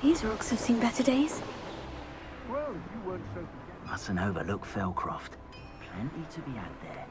These rocks have seen better days. Well, you weren't so... Mustn't overlook Fellcroft. Plenty to be had there.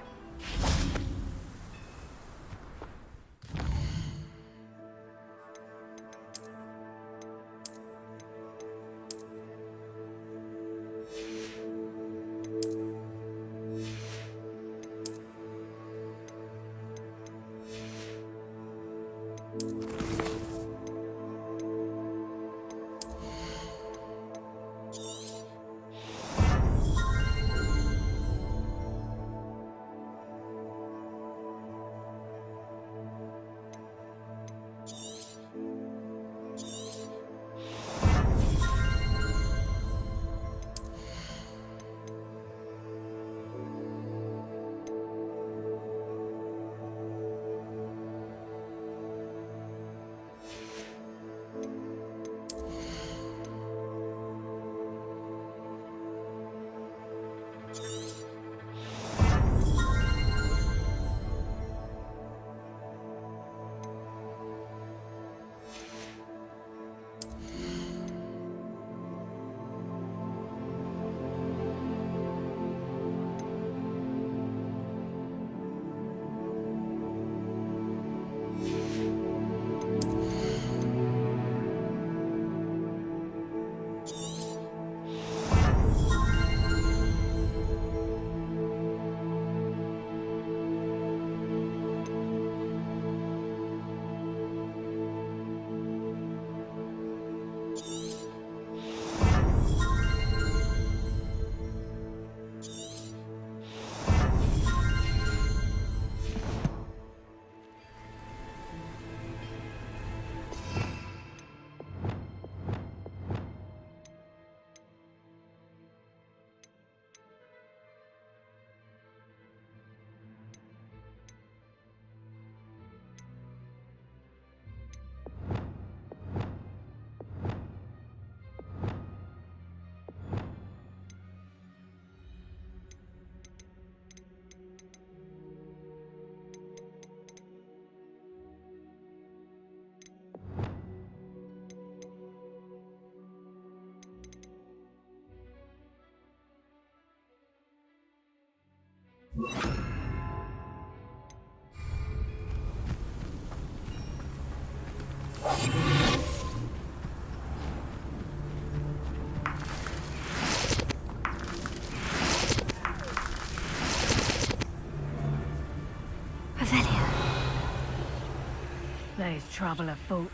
There's trouble afoot.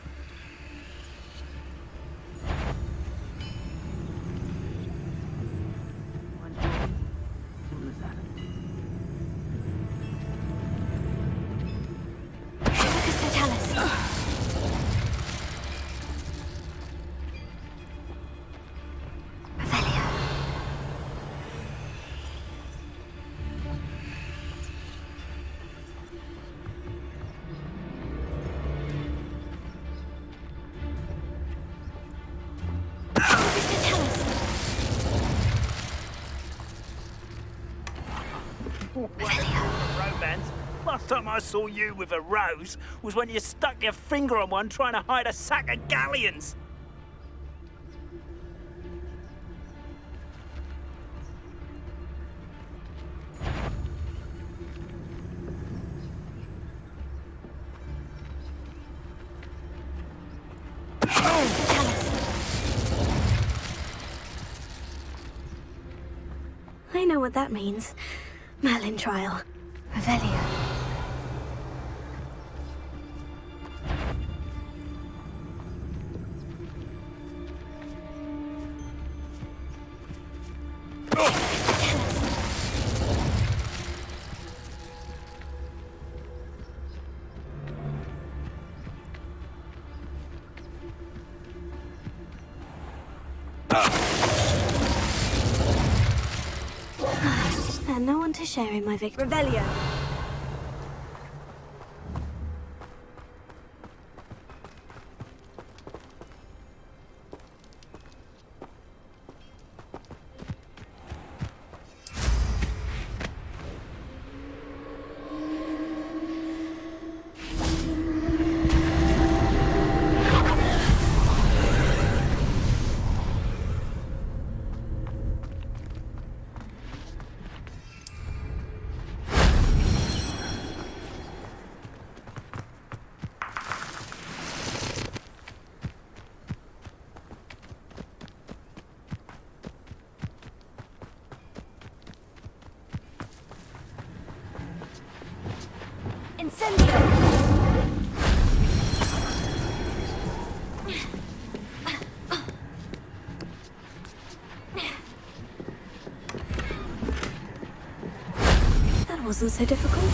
Romance. Last time I saw you with a rose was when you stuck your finger on one trying to hide a sack of galleons. I know what that means. Merlin trial. Revelio. And no one to share in my victory. Revelio. That wasn't so difficult.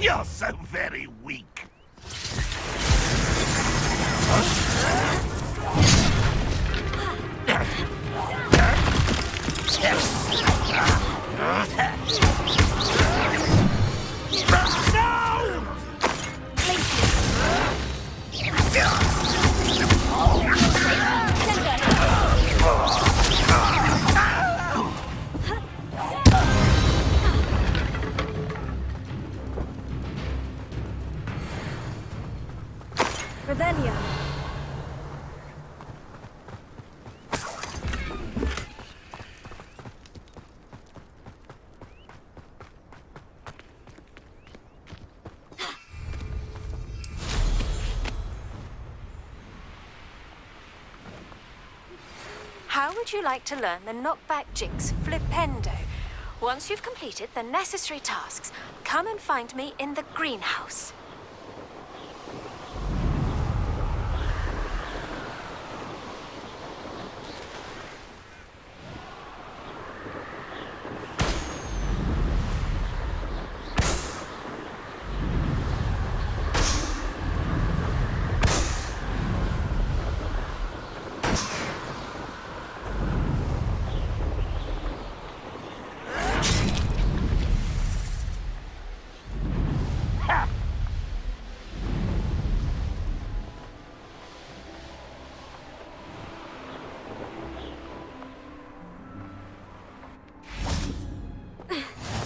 You're so very weak. Revelio. How would you like to learn the knockback jinx flipendo? Once you've completed the necessary tasks, come and find me in the greenhouse.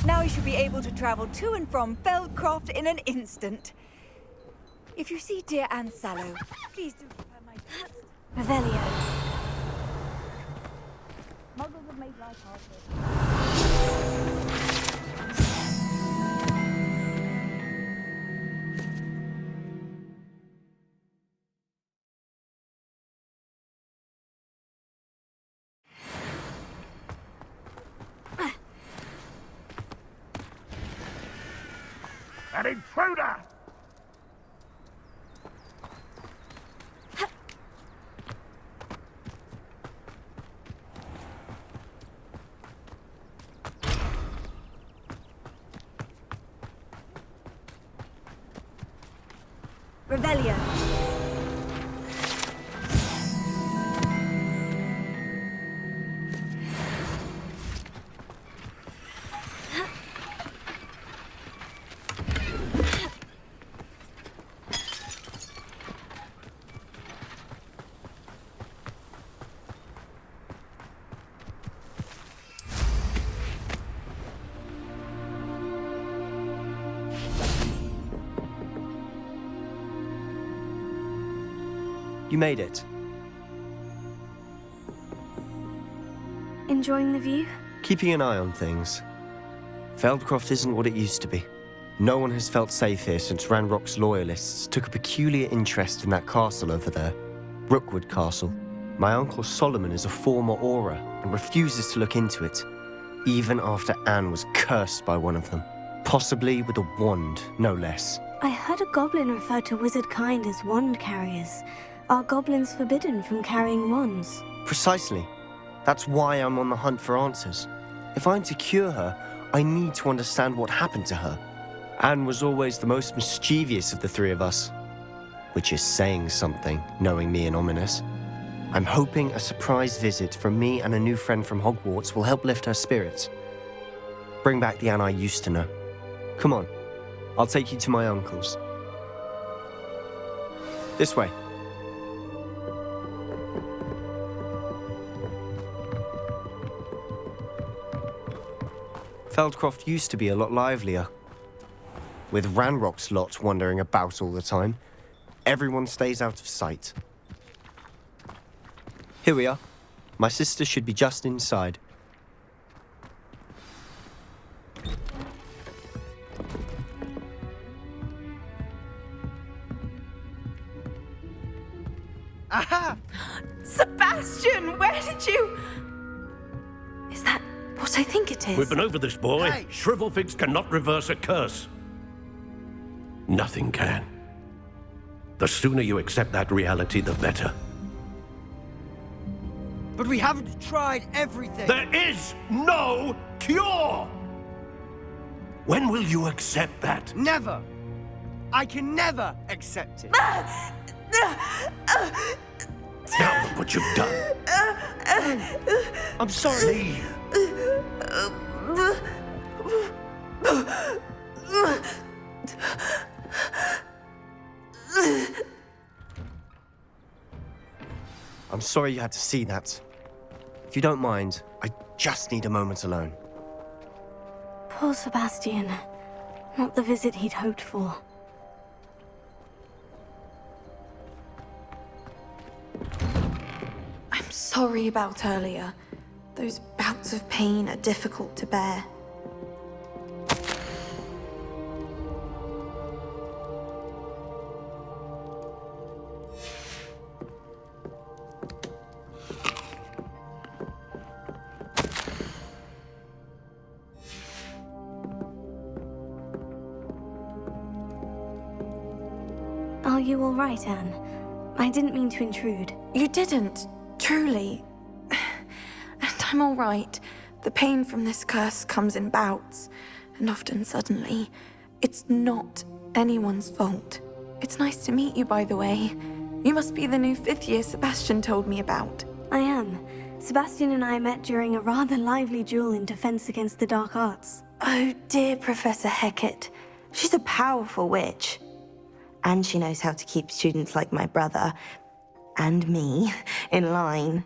Now you should be able to travel to and from Feldcroft in an instant. If you see dear Anne Sallow, please do give her my best. Revelio. Muggles have made life hard for us. An intruder! Revelio. You made it. Enjoying the view? Keeping an eye on things. Feldcroft isn't what it used to be. No one has felt safe here since Ranrock's loyalists took a peculiar interest in that castle over there, Rookwood Castle. My uncle Solomon is a former Auror and refuses to look into it, even after Anne was cursed by one of them. Possibly with a wand, no less. I heard a goblin refer to wizard kind as wand carriers. Are goblins forbidden from carrying wands? Precisely. That's why I'm on the hunt for answers. If I'm to cure her, I need to understand what happened to her. Anne was always the most mischievous of the three of us. Which is saying something, knowing me and Ominous. I'm hoping a surprise visit from me and a new friend from Hogwarts will help lift her spirits. Bring back the Anne I used to know. Come on, I'll take you to my uncle's. This way. Feldcroft used to be a lot livelier. With Ranrock's lot wandering about all the time, everyone stays out of sight. Here we are. My sister should be just inside. Aha! Sebastian, where did you... Is that what I think it is? We've been over this, boy. Hey. Shrivelfigs cannot reverse a curse. Nothing can. The sooner you accept that reality, the better. But we haven't tried everything. There is no cure! When will you accept that? Never. I can never accept it. Now look what you've done. I'm sorry. Leave. I'm sorry you had to see that. If you don't mind, I just need a moment alone. Poor Sebastian. Not the visit he'd hoped for. I'm sorry about earlier. Those bouts of pain are difficult to bear. Are you all right, Anne? I didn't mean to intrude. You didn't, truly. And I'm all right. The pain from this curse comes in bouts, and often suddenly. It's not anyone's fault. It's nice to meet you, by the way. You must be the new fifth year Sebastian told me about. I am. Sebastian and I met during a rather lively duel in Defense Against the Dark Arts. Oh, dear Professor Hecat. She's a powerful witch. And she knows how to keep students like my brother, and me, in line.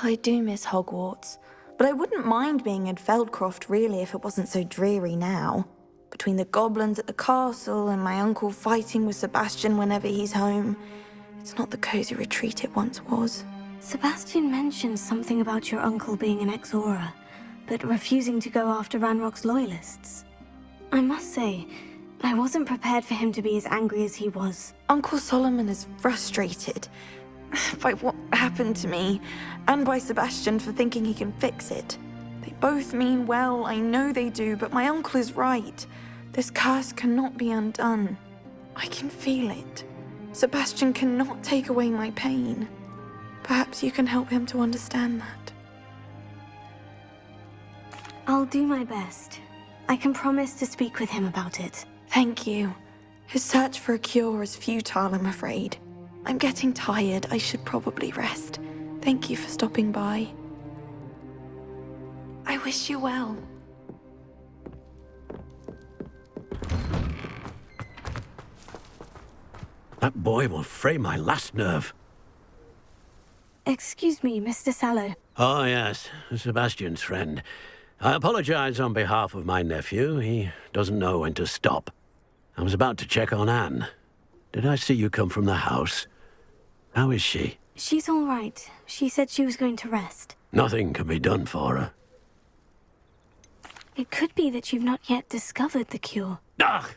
I do miss Hogwarts, but I wouldn't mind being in Feldcroft, really, if it wasn't so dreary now. Between the goblins at the castle and my uncle fighting with Sebastian whenever he's home, it's not the cozy retreat it once was. Sebastian mentioned something about your uncle being an ex-Auror, but refusing to go after Ranrock's loyalists. I must say, I wasn't prepared for him to be as angry as he was. Uncle Solomon is frustrated by what happened to me, and by Sebastian for thinking he can fix it. They both mean well, I know they do, but my uncle is right. This curse cannot be undone. I can feel it. Sebastian cannot take away my pain. Perhaps you can help him to understand that. I'll do my best. I can promise to speak with him about it. Thank you. His search for a cure is futile, I'm afraid. I'm getting tired. I should probably rest. Thank you for stopping by. I wish you well. That boy will fray my last nerve. Excuse me, Mr. Sallow. Oh, yes, Sebastian's friend. I apologize on behalf of my nephew. He doesn't know when to stop. I was about to check on Anne. Did I see you come from the house? How is she? She's all right. She said she was going to rest. Nothing can be done for her. It could be that you've not yet discovered the cure. Ah,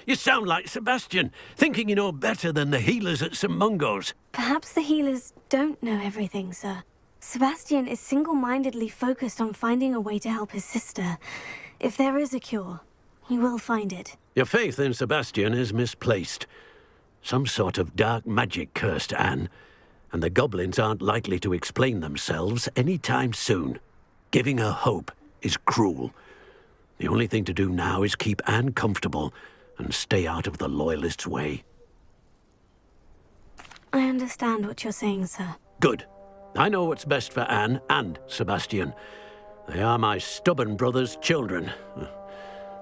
you sound like Sebastian, thinking you know better than the healers at St. Mungo's. Perhaps the healers don't know everything, sir. Sebastian is single-mindedly focused on finding a way to help his sister. If there is a cure, he will find it. Your faith in Sebastian is misplaced. Some sort of dark magic cursed Anne, and the goblins aren't likely to explain themselves any time soon. Giving her hope is cruel. The only thing to do now is keep Anne comfortable and stay out of the Loyalists' way. I understand what you're saying, sir. Good. I know what's best for Anne and Sebastian. They are my stubborn brother's children.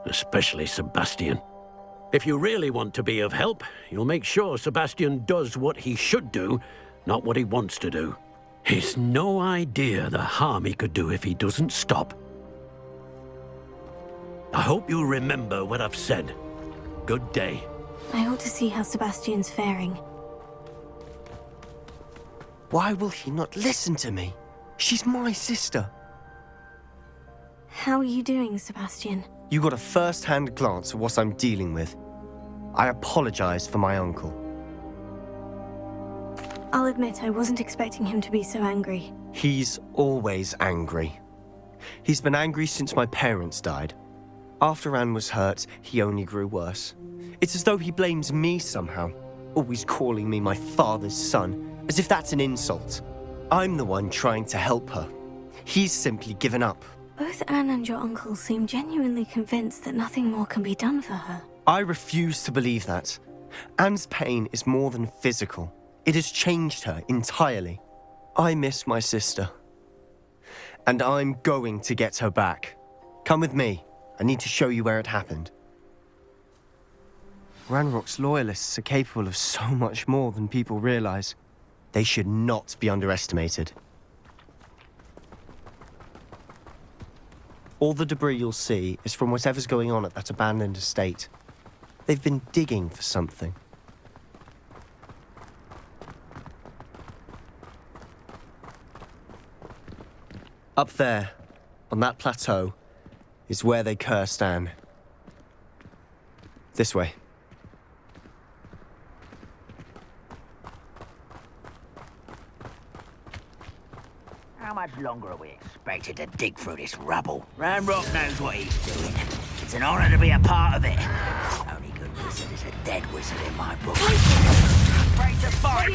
Especially Sebastian. If you really want to be of help, you'll make sure Sebastian does what he should do, not what he wants to do. He's no idea the harm he could do if he doesn't stop. I hope you'll remember what I've said. Good day. I ought to see how Sebastian's faring. Why will he not listen to me? She's my sister. How are you doing, Sebastian? You got a first-hand glance at what I'm dealing with. I apologize for my uncle. I'll admit I wasn't expecting him to be so angry. He's always angry. He's been angry since my parents died. After Anne was hurt, he only grew worse. It's as though he blames me somehow, always calling me my father's son, as if that's an insult. I'm the one trying to help her. He's simply given up. Both Anne and your uncle seem genuinely convinced that nothing more can be done for her. I refuse to believe that. Anne's pain is more than physical. It has changed her entirely. I miss my sister. And I'm going to get her back. Come with me. I need to show you where it happened. Ranrock's Loyalists are capable of so much more than people realize. They should not be underestimated. All the debris you'll see is from whatever's going on at that abandoned estate. They've been digging for something. Up there, on that plateau, is where they cursed Anne. This way. How much longer are we expected to dig through this rubble? Ranrock knows what he's doing. It's an honor to be a part of it. The only good wizard is a dead wizard in my book. Break the fire!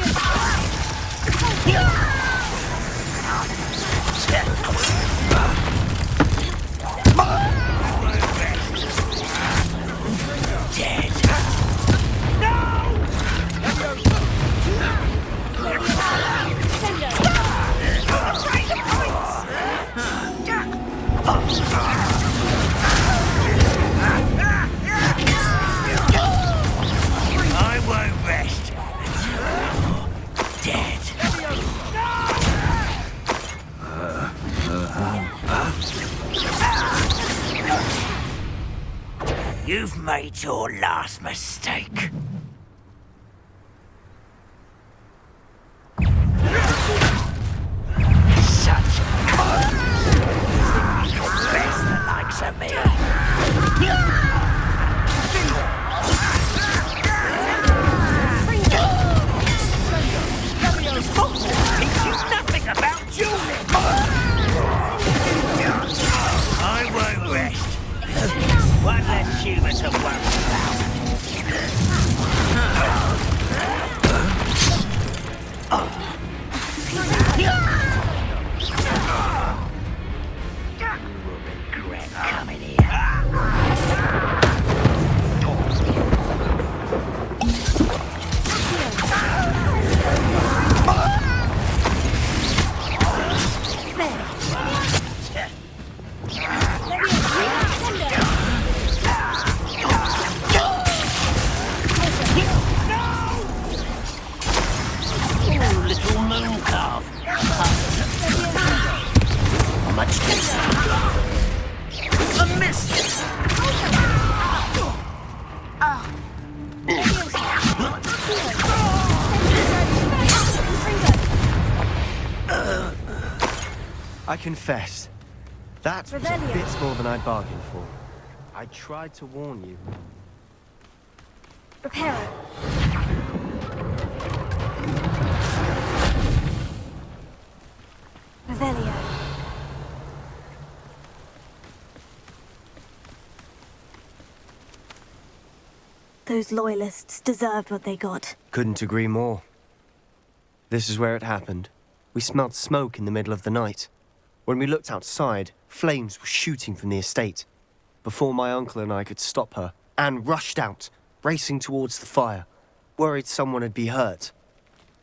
Dead. I won't rest until you're dead. You've made your last mistake. Such confess the likes of me. Teach you nothing about dueling. I won't rest. One less human to worry about. touched me! A miss! I confess, that was a Revelio. bit more than I bargained for. I tried to warn you. Reparo. Revelio. Those loyalists deserved what they got. Couldn't agree more. This is where it happened. We smelled smoke in the middle of the night. When we looked outside, flames were shooting from the estate. Before my uncle and I could stop her, Anne rushed out, racing towards the fire, worried someone had been hurt.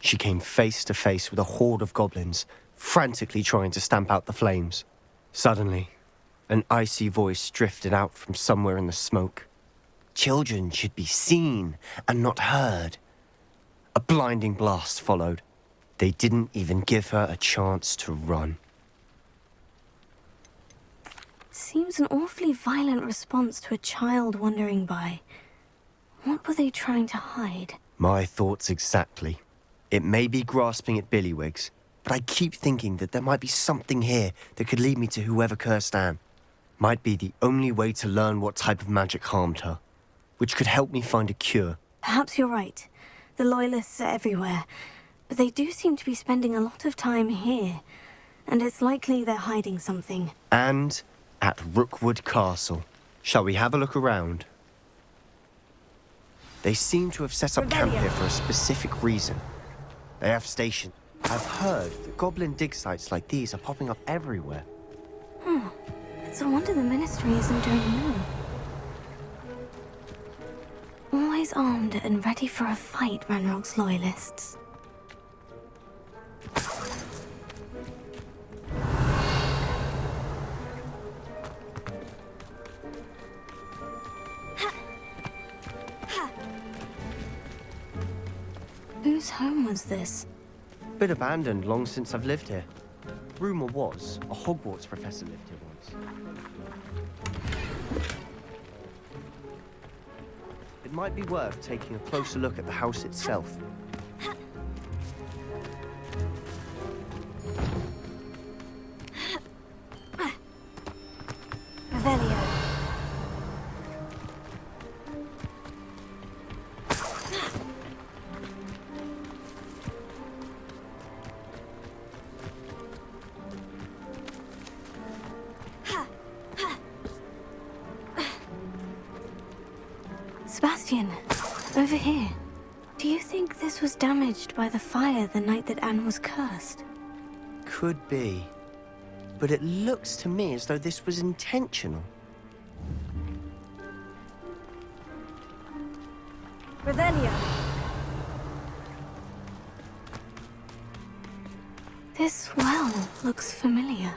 She came face to face with a horde of goblins, frantically trying to stamp out the flames. Suddenly, an icy voice drifted out from somewhere in the smoke. Children should be seen and not heard. A blinding blast followed. They didn't even give her a chance to run. Seems an awfully violent response to a child wandering by. What were they trying to hide? My thoughts exactly. It may be grasping at Billywigs, but I keep thinking that there might be something here that could lead me to whoever cursed Anne. Might be the only way to learn what type of magic harmed her, which could help me find a cure. Perhaps you're right. The Loyalists are everywhere, but they do seem to be spending a lot of time here, and it's likely they're hiding something. And at Rookwood Castle. Shall we have a look around? They seem to have set up camp here for a specific reason. They have stations. I've heard that goblin dig sites like these are popping up everywhere. It's a wonder the Ministry isn't doing more. Always armed and ready for a fight, Ranrock's Loyalists. Whose home was this? Bit abandoned long since I've lived here. Rumor was a Hogwarts professor lived here once. It might be worth taking a closer look at the house itself. Revelio. Sebastian, over here. Do you think this was damaged by the fire the night that Anne was cursed? Could be. But it looks to me as though this was intentional. Revelio. This well looks familiar.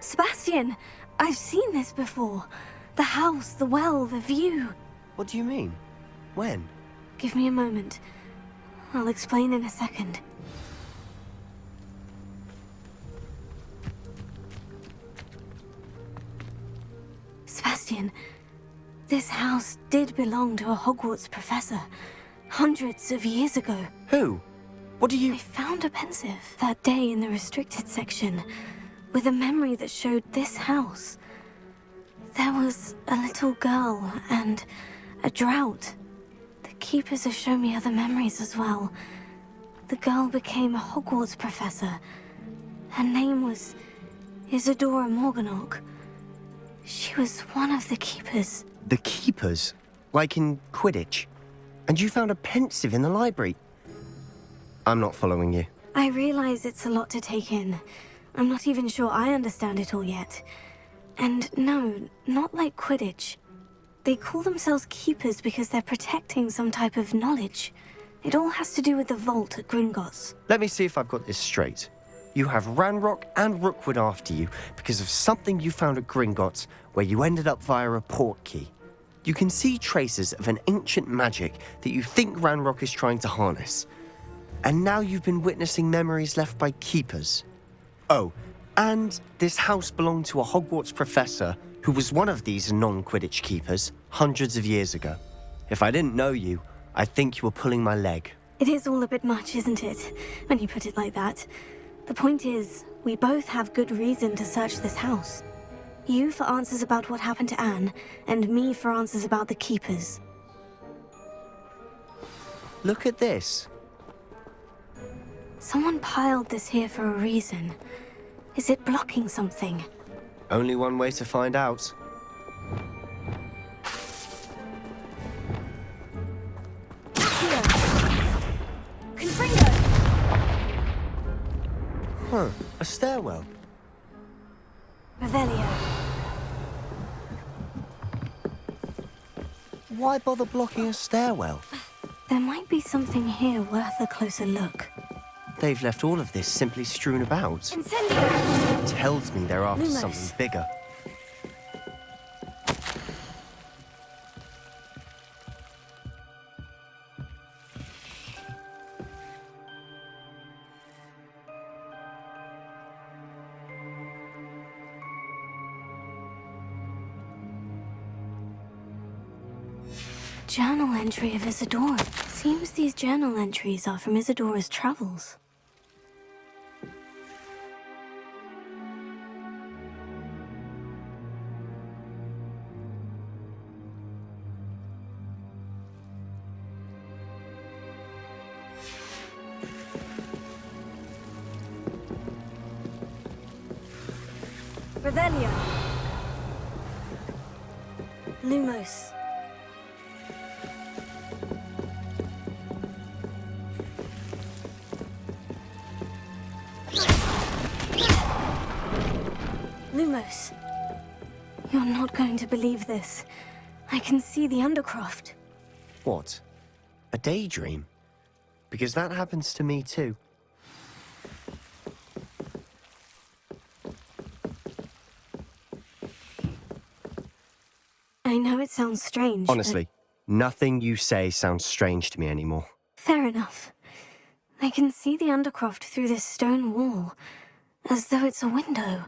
Sebastian, I've seen this before. The house, the well, the view. What do you mean? When? Give me a moment. I'll explain in a second. Sebastian, this house did belong to a Hogwarts professor, hundreds of years ago. Who? What do you... I found a pensive that day in the restricted section, with a memory that showed this house. There was a little girl and a drought. The keepers have shown me other memories as well. The girl became a Hogwarts professor. Her name was Isadora Morganach. She was one of the keepers. The keepers? Like in Quidditch? And you found a pensive in the library? I'm not following you. I realize it's a lot to take in. I'm not even sure I understand it all yet. And no, not like Quidditch. They call themselves keepers because they're protecting some type of knowledge. It all has to do with the vault at Gringotts. Let me see if I've got this straight. You have Ranrock and Rookwood after you because of something you found at Gringotts where you ended up via a port key. You can see traces of an ancient magic that you think Ranrock is trying to harness. And now you've been witnessing memories left by keepers. Oh, and this house belonged to a Hogwarts professor who was one of these non-Quidditch keepers hundreds of years ago. If I didn't know you, I'd think you were pulling my leg. It is all a bit much, isn't it, when you put it like that? The point is, we both have good reason to search this house. You for answers about what happened to Anne, and me for answers about the keepers. Look at this. Someone piled this here for a reason. Is it blocking something? Only one way to find out. Here. Confringo! Huh, a stairwell. Revelio. Why bother blocking a stairwell? There might be something here worth a closer look. They've left all of this simply strewn about. Incendio! Tells me they're after Lumos. something bigger. Journal entry of Isadora. Seems these journal entries are from Isadora's travels. Revelio. Lumos. Lumos. You're not going to believe this. I can see the Undercroft. What? A daydream? Because that happens to me too. I know it sounds strange, Honestly, nothing you say sounds strange to me anymore. but fair enough. I can see the Undercroft through this stone wall, as though it's a window.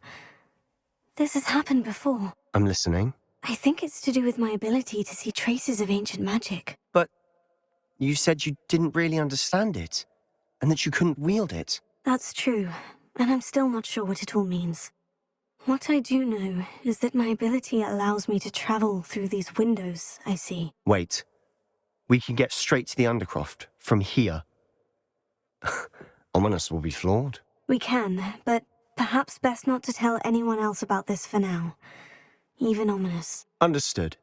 This has happened before. I'm listening. I think it's to do with my ability to see traces of ancient magic. But you said you didn't really understand it, and that you couldn't wield it. That's true, and I'm still not sure what it all means. What I do know is that my ability allows me to travel through these windows I see. Wait. We can get straight to the Undercroft from here. Ominous will be flawed. We can, but perhaps best not to tell anyone else about this for now. Even Ominous. Understood.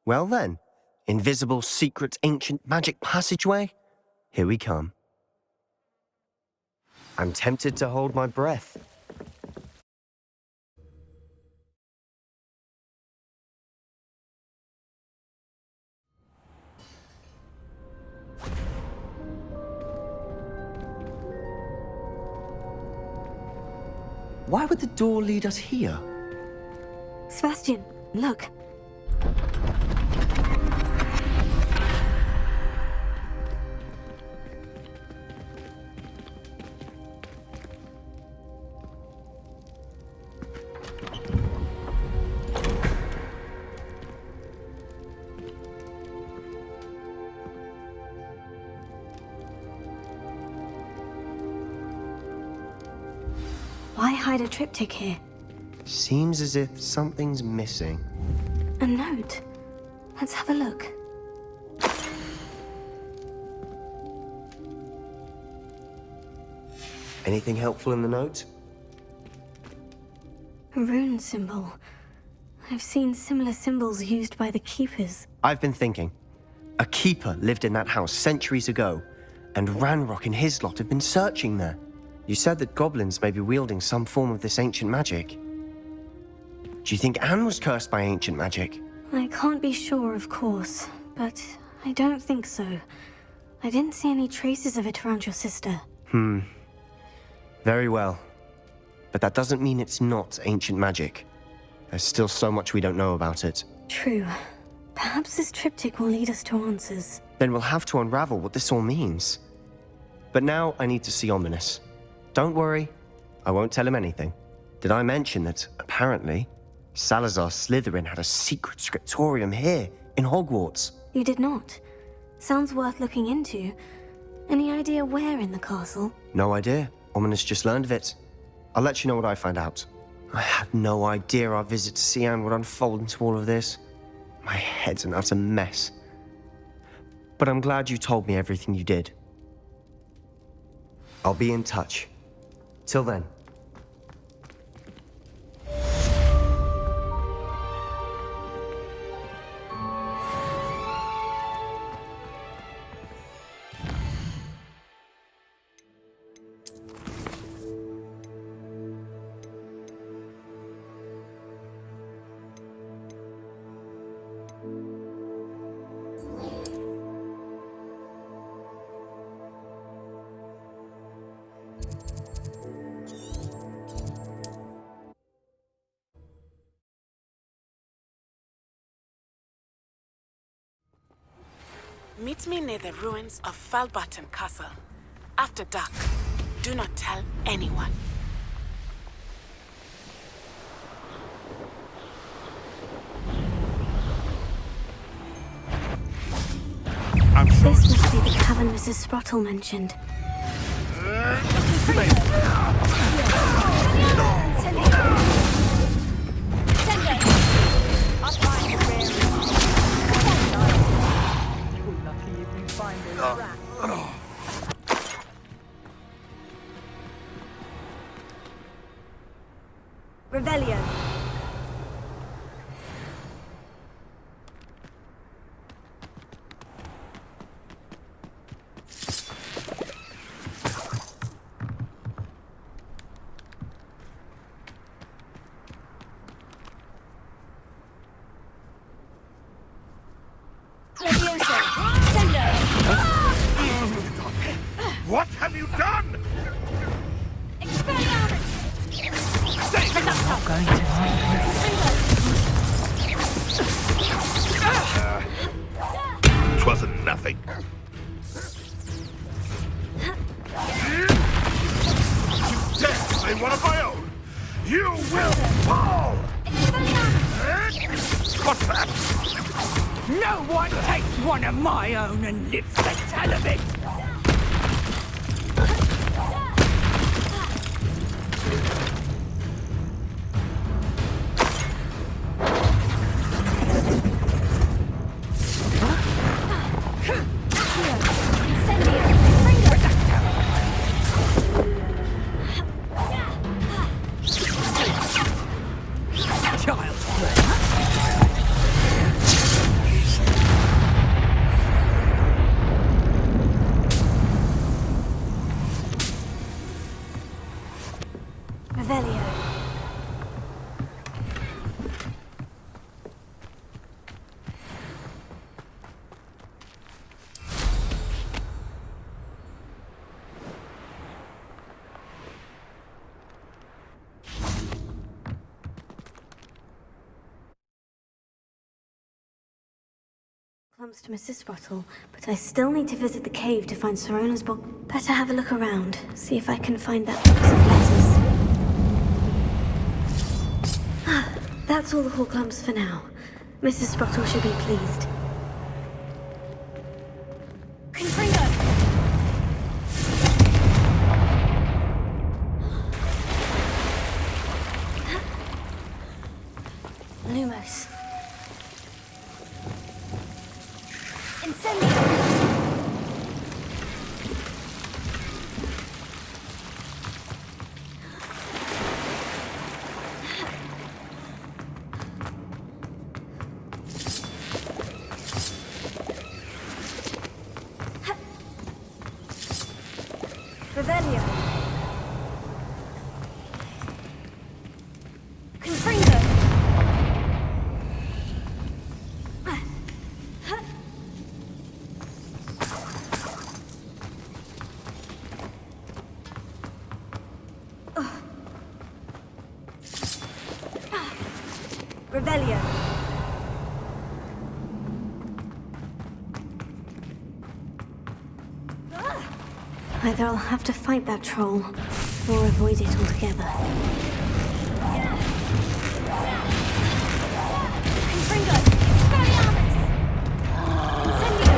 Well then, invisible, secret, ancient magic passageway? Here we come. I'm tempted to hold my breath. Why would the door lead us here? Sebastian, look. Why hide a triptych here? Seems as if something's missing. A note. Let's have a look. Anything helpful in the note? A rune symbol. I've seen similar symbols used by the keepers. I've been thinking. A keeper lived in that house centuries ago, and Ranrock and his lot have been searching there. You said that goblins may be wielding some form of this ancient magic. Do you think Anne was cursed by ancient magic? I can't be sure, of course, but I don't think so. I didn't see any traces of it around your sister. Very well. But that doesn't mean it's not ancient magic. There's still so much we don't know about it. True. Perhaps this triptych will lead us to answers. Then we'll have to unravel what this all means. But now I need to see Ominous. Don't worry, I won't tell him anything. Did I mention that, apparently, Salazar Slytherin had a secret scriptorium here, in Hogwarts? You did not. Sounds worth looking into. Any idea where in the castle? No idea. Ominous just learned of it. I'll let you know what I find out. I had no idea our visit to Cian would unfold into all of this. My head's an utter mess. But I'm glad you told me everything you did. I'll be in touch. Till then. Meet me near the ruins of Falbarton Castle. After dark. Do not tell anyone. This must be the cavern Mrs. Sprottle mentioned. Revelio. What have you done? Not going to Twasn't nothing. You dare say one of my own? You will fall! What's that? No one takes one of my own and lives to tell of it! Comes to Mrs. Sprottle, but I still need to visit the cave to find Sirona's book. Better have a look around, see if I can find that box of letters. That's all the Horklumps for now. Mrs. Sprottle should be pleased. Lumos. Revelio. Confringo. Revelio. Either I'll have to fight that troll, or avoid it altogether. Confringo! Expelliarmus! Incendio!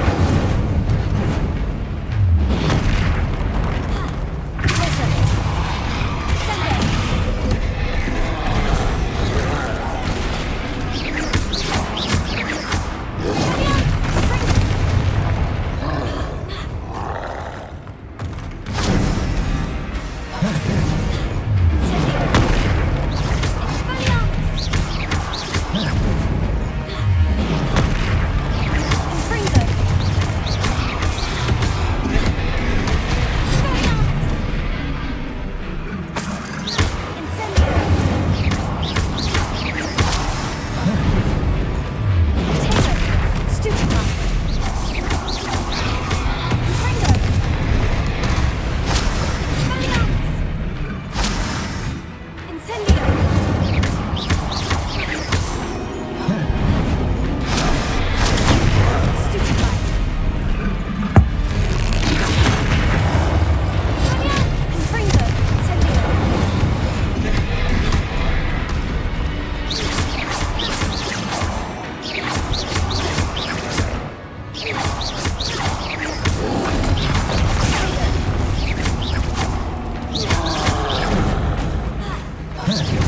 Listen!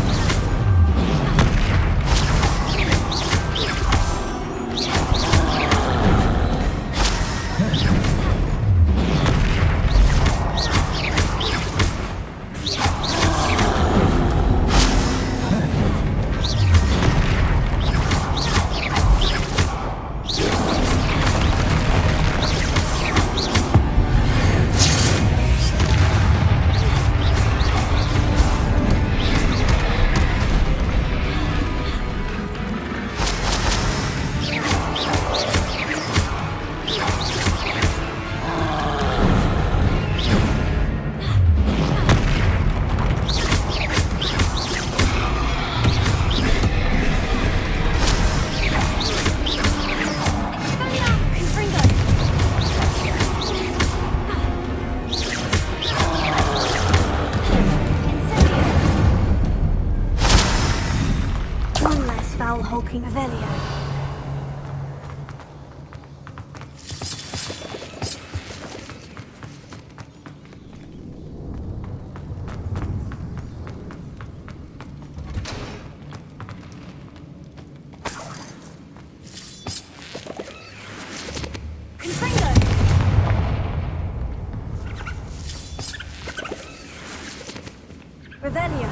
hulking Revelio. Revelio.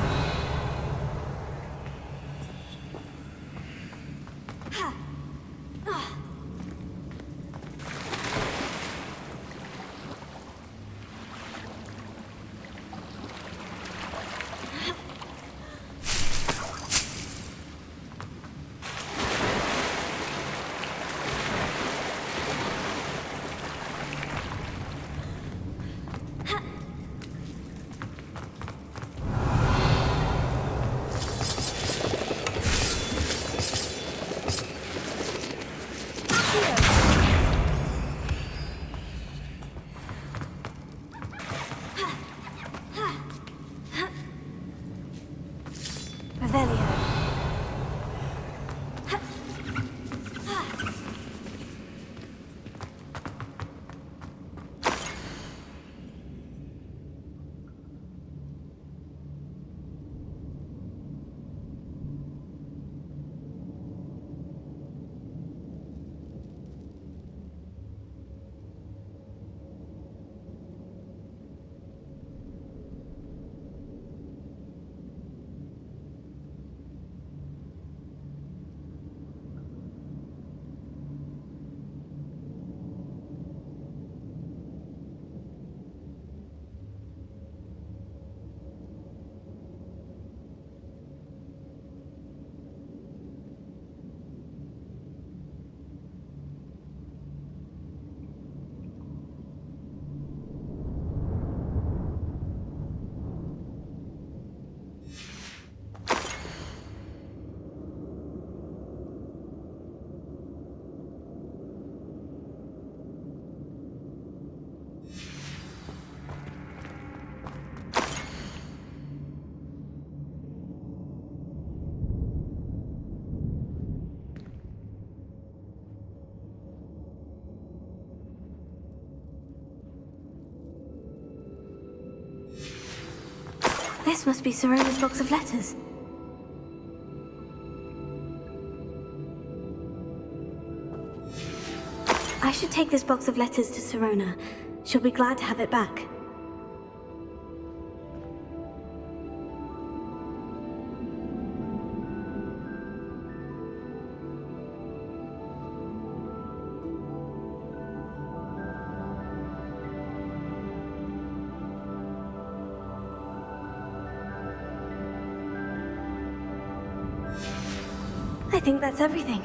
This must be Serona's box of letters. I should take this box of letters to Serona. She'll be glad to have it back. I think that's everything.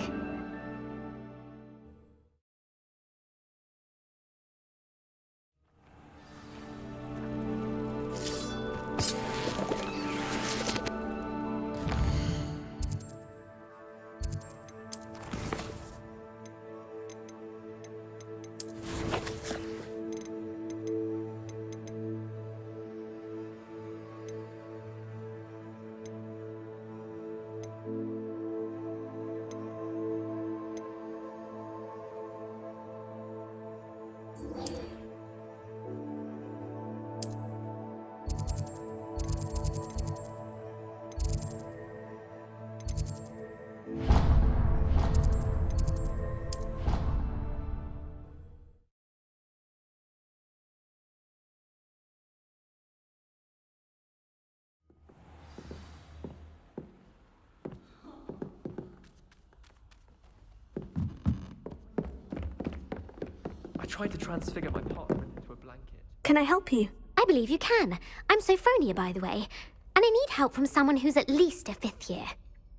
I tried to transfigure my parchment into a blanket. Can I help you? I believe you can. I'm Sophronia, by the way, and I need help from someone who's at least a 5th year.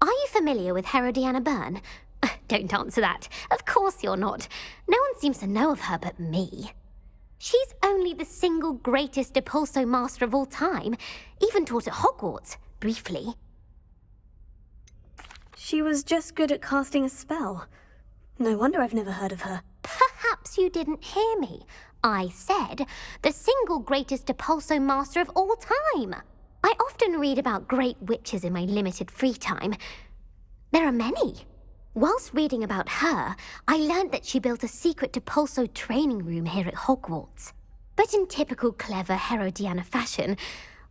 Are you familiar with Herodiana Byrne? Don't answer that. Of course you're not. No one seems to know of her but me. She's only the single greatest Depulso master of all time, even taught at Hogwarts, briefly. She was just good at casting a spell. No wonder I've never heard of her. Perhaps you didn't hear me. I said the single greatest Depulso master of all time. I often read about great witches in my limited free time. There are many. Whilst reading about her, I learned that she built a secret Depulso training room here at Hogwarts. But in typical clever Herodiana fashion,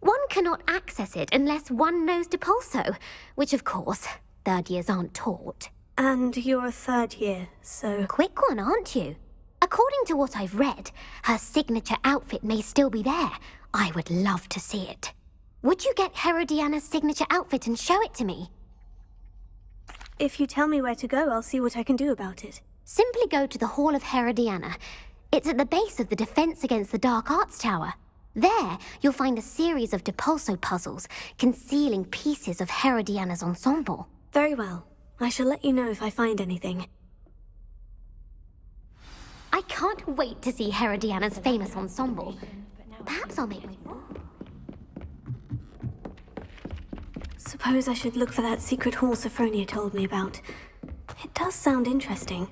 one cannot access it unless one knows Depulso, which of course, 3rd years aren't taught. And you're a 3rd year, so... Quick one, aren't you? According to what I've read, her signature outfit may still be there. I would love to see it. Would you get Herodiana's signature outfit and show it to me? If you tell me where to go, I'll see what I can do about it. Simply go to the Hall of Herodiana. It's at the base of the Defense Against the Dark Arts Tower. There, you'll find a series of Depulso puzzles concealing pieces of Herodiana's ensemble. Very well. I shall let you know if I find anything. I can't wait to see Herodiana's famous ensemble. Perhaps I'll make... Suppose I should look for that secret hall Sophronia told me about. It does sound interesting.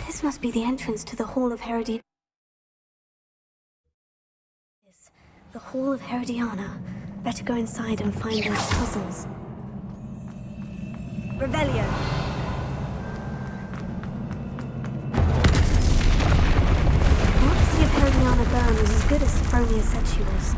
This must be the entrance to the Hall of Herodiana. The Hall of Herodiana. Better go inside and find those puzzles. Revelio. I want to see if Herodiana Byrne was as good as Sophronia said she was.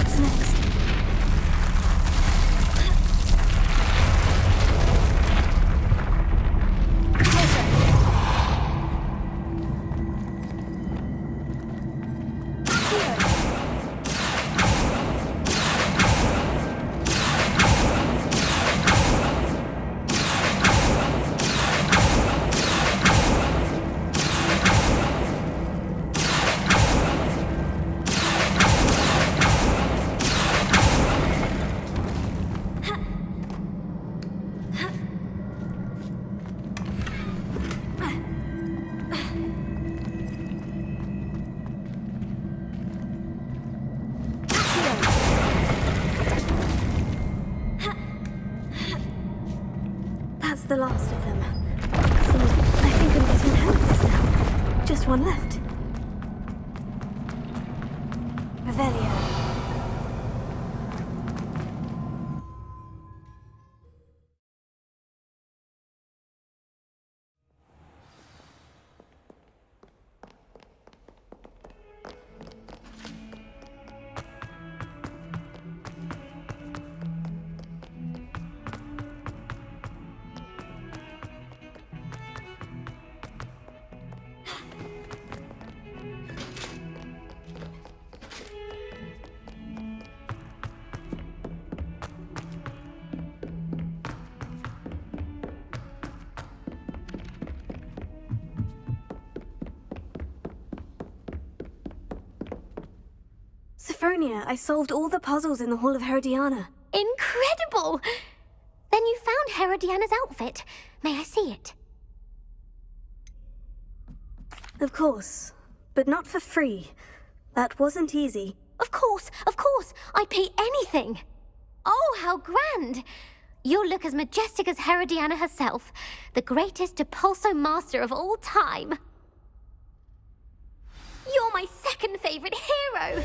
What's next? That's the last of them. So I think I'm getting the hang of this now. Just one left. Revelio. Sophronia, I solved all the puzzles in the Hall of Herodiana. Incredible! Then you found Herodiana's outfit. May I see it? Of course, but not for free. That wasn't easy. Of course, I'd pay anything. Oh, how grand! You'll look as majestic as Herodiana herself, the greatest Depulso master of all time. You're my second favorite hero!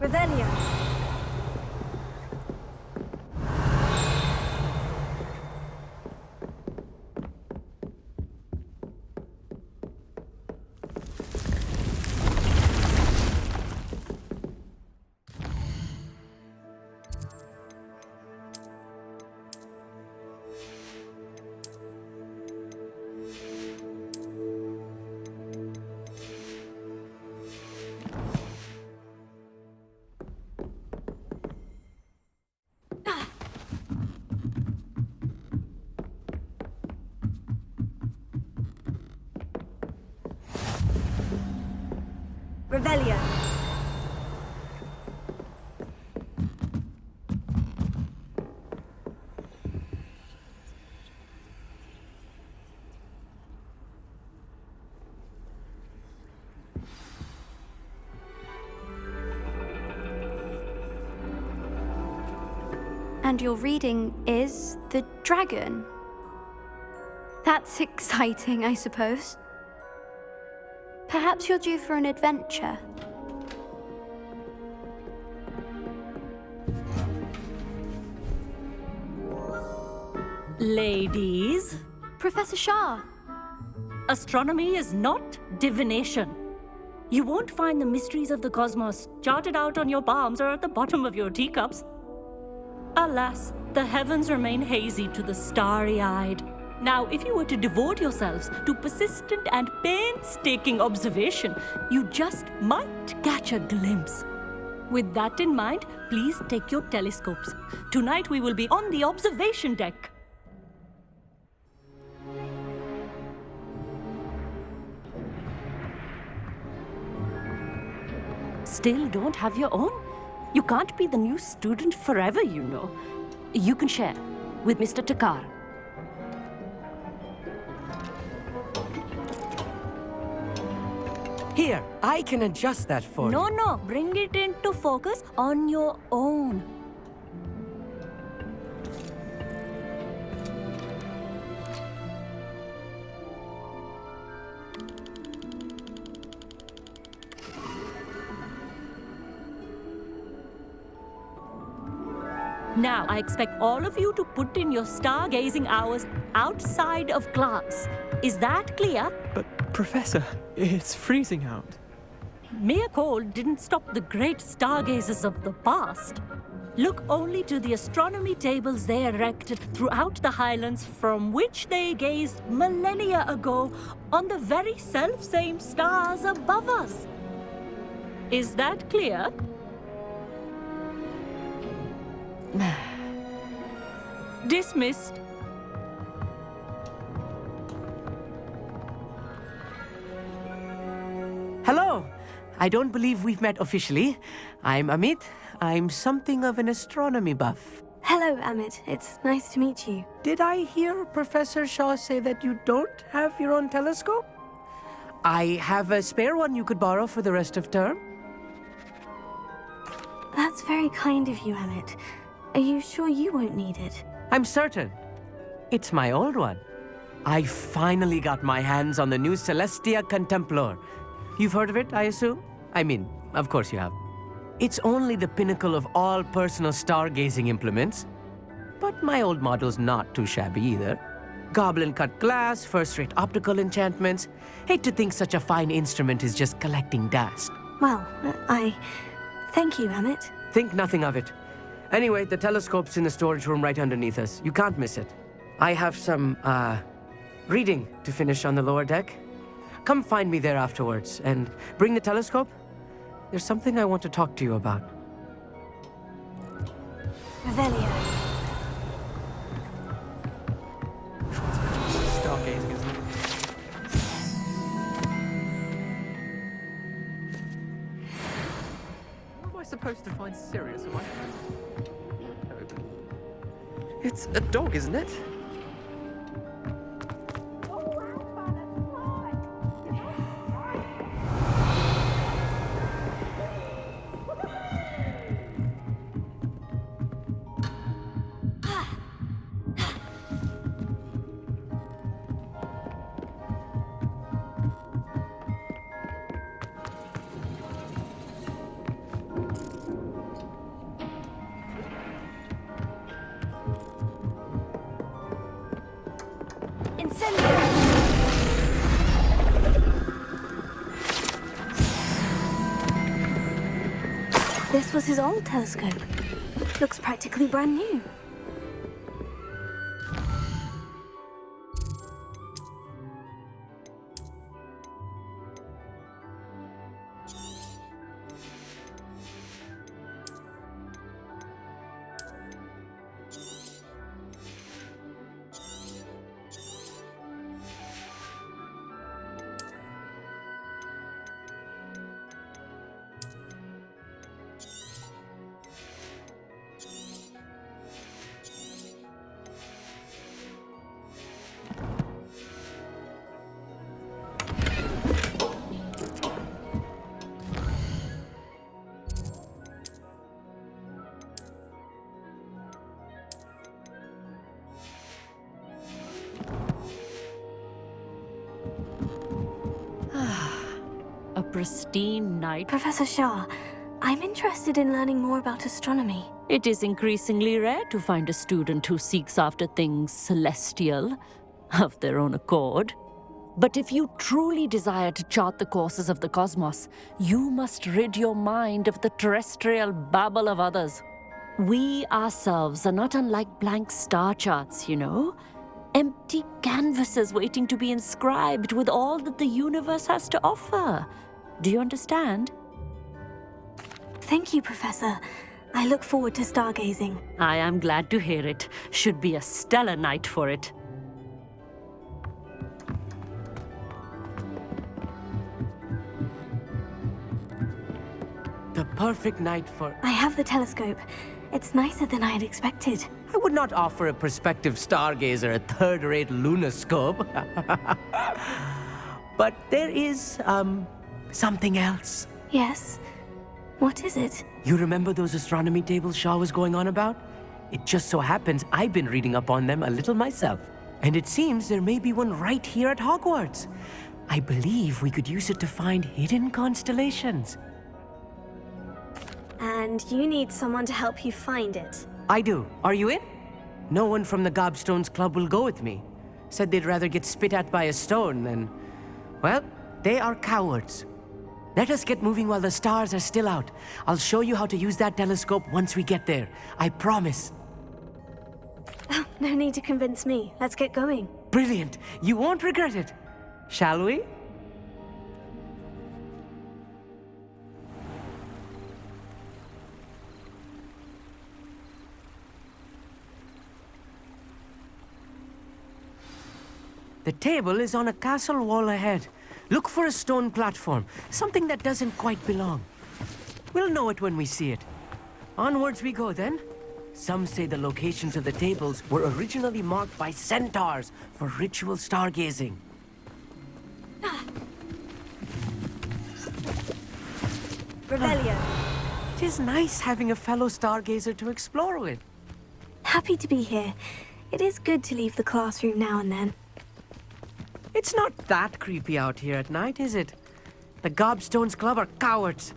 Revelio. Revelio. And your reading is the dragon. That's exciting, I suppose. Perhaps you're due for an adventure. Ladies, Professor Shah. astronomy is not divination. You won't find the mysteries of the cosmos charted out on your palms or at the bottom of your teacups. Alas, the heavens remain hazy to the starry-eyed. Now, if you were to devote yourselves to persistent and painstaking observation, you just might catch a glimpse. With that in mind, please take your telescopes. Tonight we will be on the observation deck. Still don't have your own? You can't be the new student forever, you know. You can share with Mr. Takar. Here, I can adjust that for you. No, bring it into focus on your own. Now, I expect all of you to put in your stargazing hours outside of class. Is that clear? But, Professor, it's freezing out. Mere cold didn't stop the great stargazers of the past. Look only to the astronomy tables they erected throughout the Highlands from which they gazed millennia ago on the very self-same stars above us. Is that clear? Dismissed. Hello. I don't believe we've met officially. I'm Amit. I'm something of an astronomy buff. Hello, Amit. It's nice to meet you. Did I hear Professor Shaw say that you don't have your own telescope? I have a spare one you could borrow for the rest of term. That's very kind of you, Amit. Are you sure you won't need it? I'm certain. It's my old one. I finally got my hands on the new Celestia Contemplar. You've heard of it, I assume? I mean, of course you have. It's only the pinnacle of all personal stargazing implements. But my old model's not too shabby either. Goblin-cut glass, first-rate optical enchantments. Hate to think such a fine instrument is just collecting dust. Well, thank you, Amit. Think nothing of it. Anyway, the telescope's in the storage room right underneath us. You can't miss it. I have some, reading to finish on the lower deck. Come find me there afterwards, and bring the telescope. There's something I want to talk to you about. Revelio. Stargazing, isn't it? What am I supposed to find serious? Am I? It's a dog, isn't it? This was his old telescope. Looks practically brand new. A pristine night. Professor Shaw, I'm interested in learning more about astronomy. It is increasingly rare to find a student who seeks after things celestial, of their own accord. But if you truly desire to chart the courses of the cosmos, you must rid your mind of the terrestrial babble of others. We ourselves are not unlike blank star charts, you know? Empty canvases waiting to be inscribed with all that the universe has to offer. Do you understand? Thank you, Professor. I look forward to stargazing. I am glad to hear it. Should be a stellar night for it. The perfect night for... I have the telescope. It's nicer than I had expected. I would not offer a prospective stargazer a third-rate lunoscope. But there is, something else. Yes? What is it? You remember those astronomy tables Shaw was going on about? It just so happens I've been reading up on them a little myself. And it seems there may be one right here at Hogwarts. I believe we could use it to find hidden constellations. And you need someone to help you find it. I do. Are you in? No one from the Gobstones Club will go with me. Said they'd rather get spit at by a stone than... Well, they are cowards. Let us get moving while the stars are still out. I'll show you how to use that telescope once we get there. I promise. Oh, no need to convince me. Let's get going. Brilliant. You won't regret it. Shall we? The table is on a castle wall ahead. Look for a stone platform, something that doesn't quite belong. We'll know it when we see it. Onwards we go then. Some say the locations of the tables were originally marked by centaurs for ritual stargazing. Revelio. It is nice having a fellow stargazer to explore with. Happy to be here. It is good to leave the classroom now and then. It's not that creepy out here at night, is it? The Gobstones Club are cowards.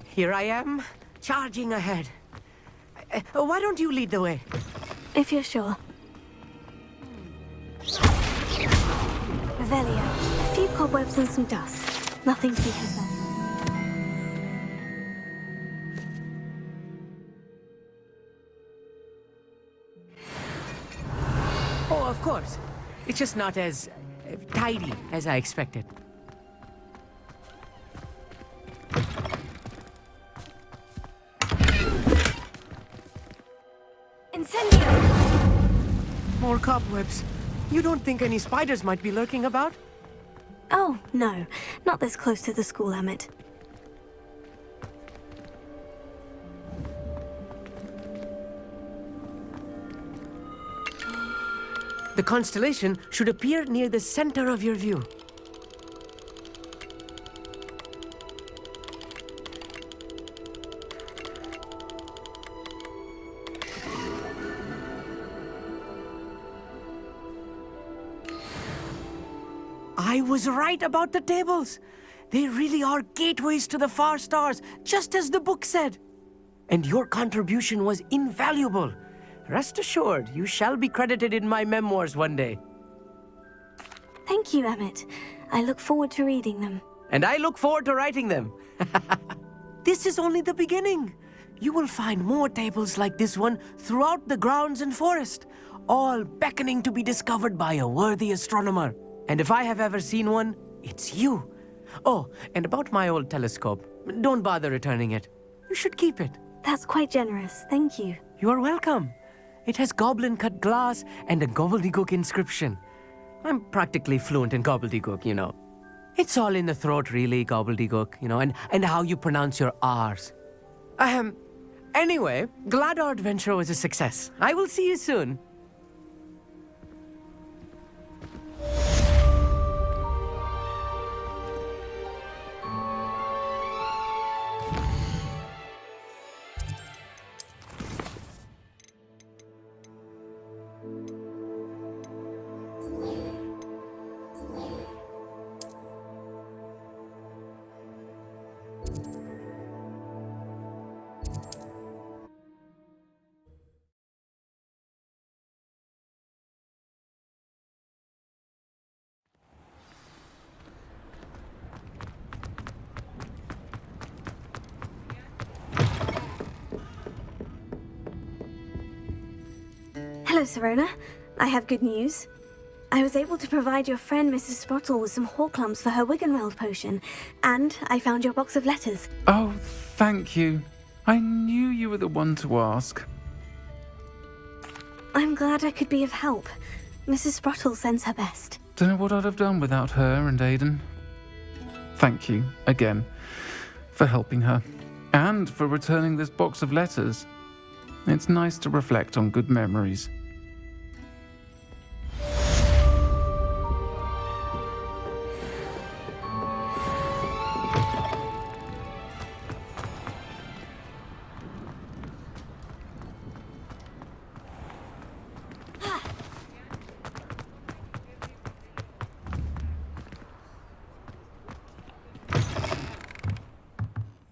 Here I am, charging ahead. Why don't you lead the way? If you're sure. Revelio. A few cobwebs and some dust. Nothing to be concerned. Oh, of course. It's just not as tidy as I expected. Incendio! More cobwebs. You don't think any spiders might be lurking about? Oh, no. Not this close to the school, Emmett. The constellation should appear near the center of your view. I was right about the tables. They really are gateways to the far stars, just as the book said. And your contribution was invaluable. Rest assured, you shall be credited in my memoirs one day. Thank you, Emmett. I look forward to reading them. And I look forward to writing them. This is only the beginning. You will find more tables like this one throughout the grounds and forest, all beckoning to be discovered by a worthy astronomer. And if I have ever seen one, it's you. Oh, and about my old telescope, don't bother returning it. You should keep it. That's quite generous. Thank you. You are welcome. It has goblin-cut glass and a gobbledygook inscription. I'm practically fluent in gobbledygook, you know. It's all in the throat, really, gobbledygook, you know, and how you pronounce your R's. Anyway, glad our adventure was a success. I will see you soon. Hello, Serona. I have good news. I was able to provide your friend Mrs. Sprottle with some Horklumps for her Wiggenweld potion, and I found your box of letters. Oh, thank you. I knew you were the one to ask. I'm glad I could be of help. Mrs. Sprottle sends her best. Don't know what I'd have done without her and Aiden. Thank you, again, for helping her, and for returning this box of letters. It's nice to reflect on good memories.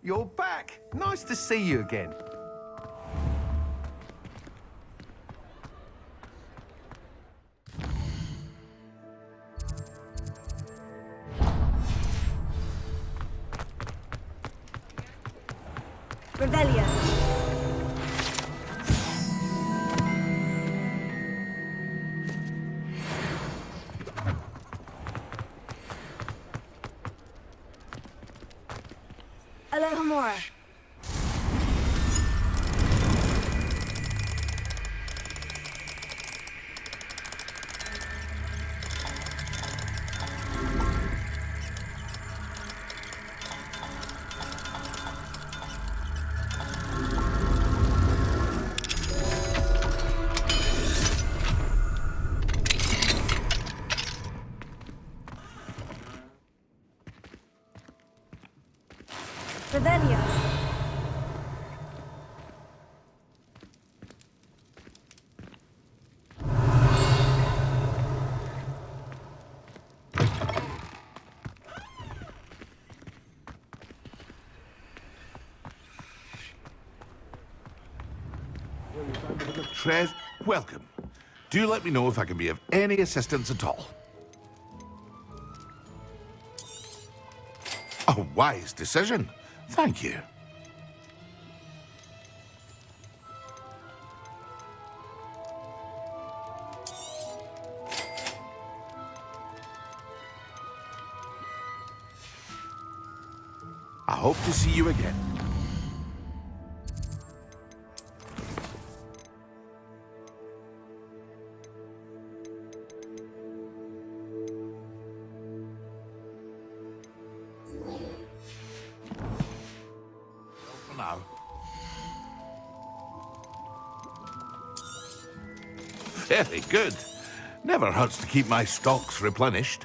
you're back. Nice to see you again. Revelio. Alohomora. Revelio. Trev, welcome. Do let me know if I can be of any assistance at all. A wise decision. Thank you. I hope to see you again. For now. Very good. Never hurts to keep my stocks replenished.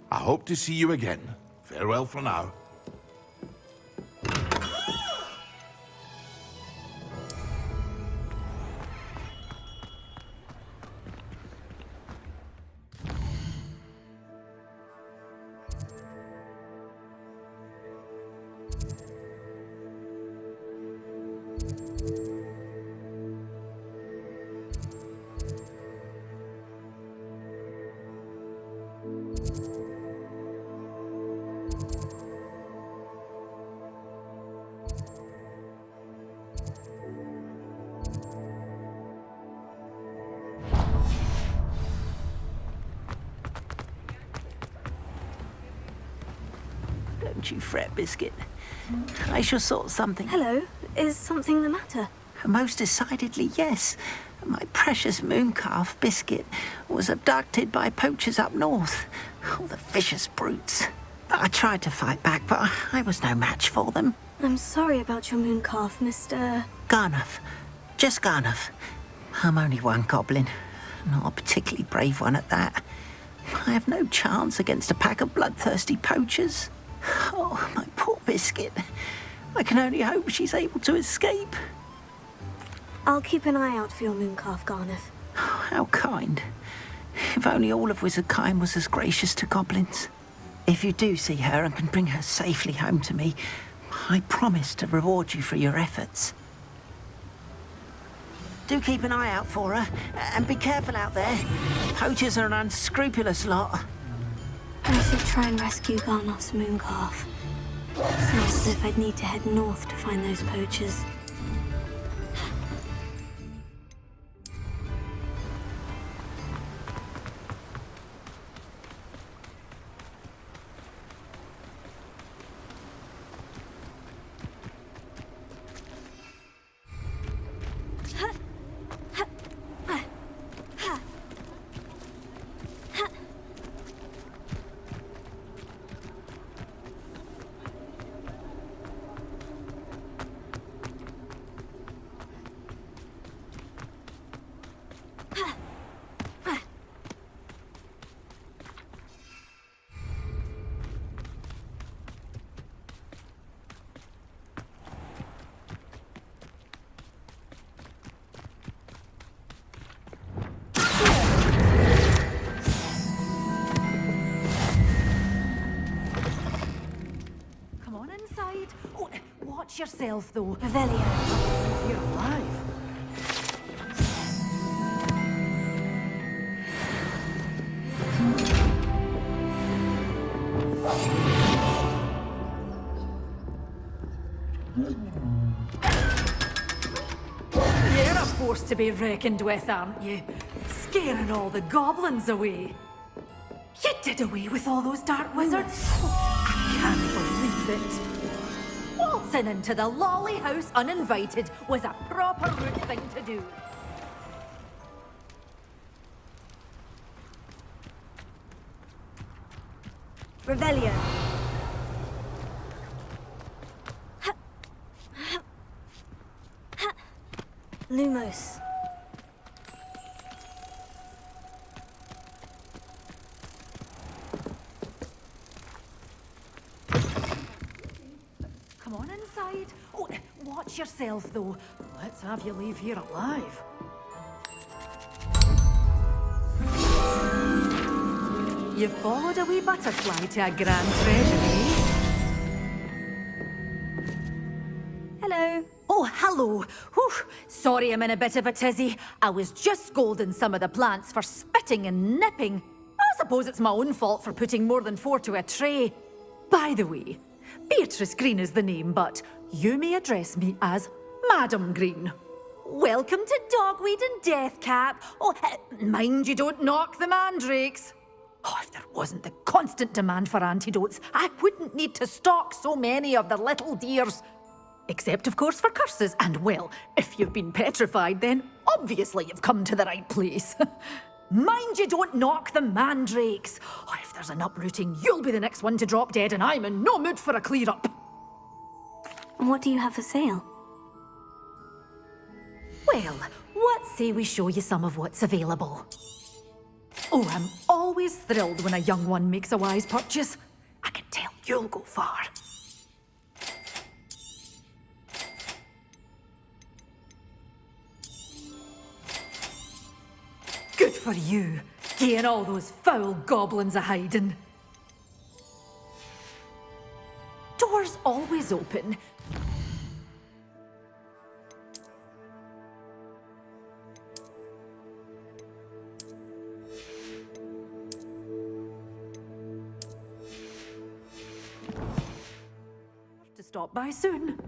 I hope to see you again. Farewell for now. Don't you fret, Biscuit. I shall sort something. Hello, is something the matter? Most decidedly, yes. My precious mooncalf, Biscuit, was abducted by poachers up north. Oh, the vicious brutes. I tried to fight back, but I was no match for them. I'm sorry about your mooncalf, Mr. Garnuff. Just Garnuff. I'm only one goblin. Not a particularly brave one at that. I have no chance against a pack of bloodthirsty poachers. Oh, my poor Biscuit. I can only hope she's able to escape. I'll keep an eye out for your mooncalf, Garnuff. Oh, how kind. If only all of Wizardkind was as gracious to goblins. If you do see her and can bring her safely home to me, I promise to reward you for your efforts. Do keep an eye out for her, and be careful out there. Poachers are an unscrupulous lot. I should try and rescue Garnuff's mooncalf. Sounds as if I'd need to head north to find those poachers. Watch yourself, though. Revelio. You're alive. You're a force to be reckoned with, aren't you? Scaring all the goblins away. You did away with all those dark wizards? I can't believe it. Waltzing into the lolly house uninvited was a proper rude thing to do. Revelio. Lumos. Come on inside. Oh, watch yourself, though. Let's have you leave here alive. You followed a wee butterfly to a grand treasury. Hello. Oh, hello. Whew. Sorry I'm in a bit of a tizzy. I was just scolding some of the plants for spitting and nipping. I suppose it's my own fault for putting more than 4 to a tray. By the way, Beatrice Green is the name, but you may address me as Madam Green. Welcome to Dogweed and Deathcap. Oh, mind you don't knock the mandrakes. Oh, if there wasn't the constant demand for antidotes, I wouldn't need to stock so many of the little dears. Except, of course, for curses. And, well, if you've been petrified, then obviously you've come to the right place. Mind you don't knock the mandrakes. Oh, if there's an uprooting, you'll be the next one to drop dead, and I'm in no mood for a clear-up. And what do you have for sale? Well, what say we show you some of what's available? Oh, I'm always thrilled when a young one makes a wise purchase. I can tell you'll go far. Good for you, getting all those foul goblins a-hiding. Doors always open. To stop by soon.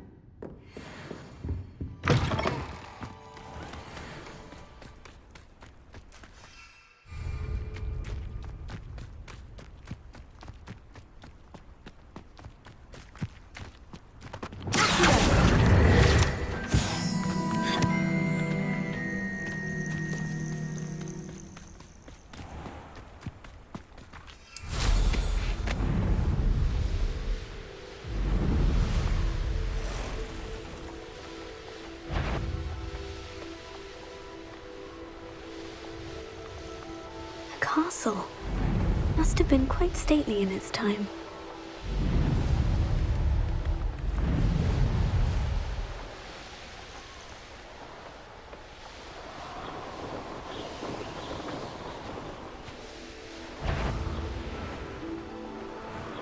Castle. Must have been quite stately in its time.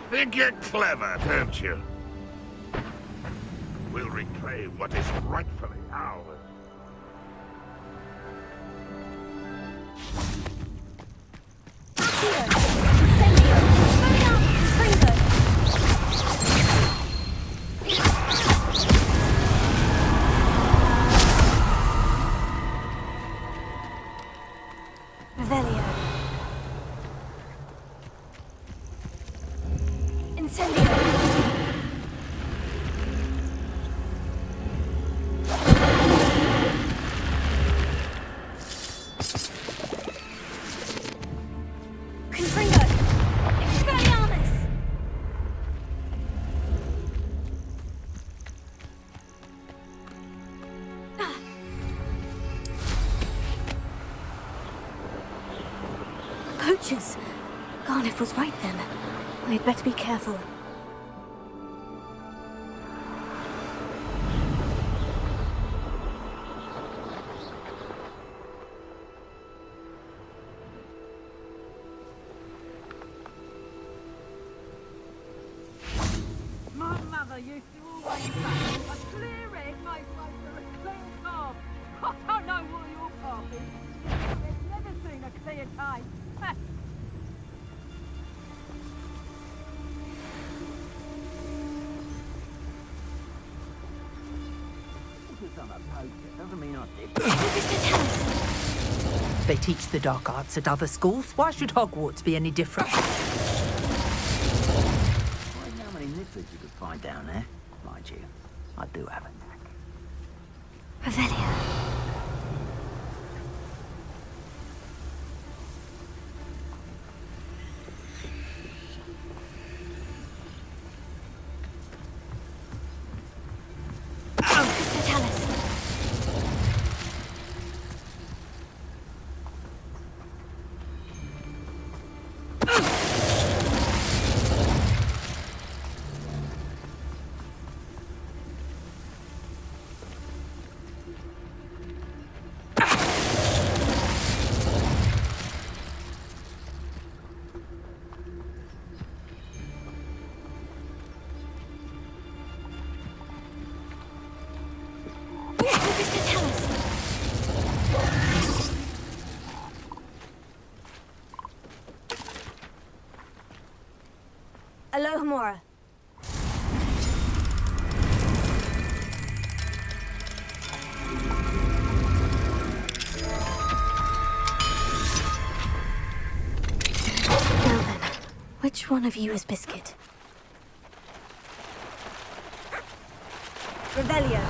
Think you're clever, don't you? We'll reclaim what is rightfully ours. Poachers! Garniff was right then. I'd better be careful. My mother used to always say, I'm a poacher. Doesn't mean I did. They teach the dark arts at other schools. Why should Hogwarts be any different? Wonder how many nippers you could find down there. Mind you, I do have a knack. Revelio. Alohomora. Now then, which one of you is Biscuit? Revelio.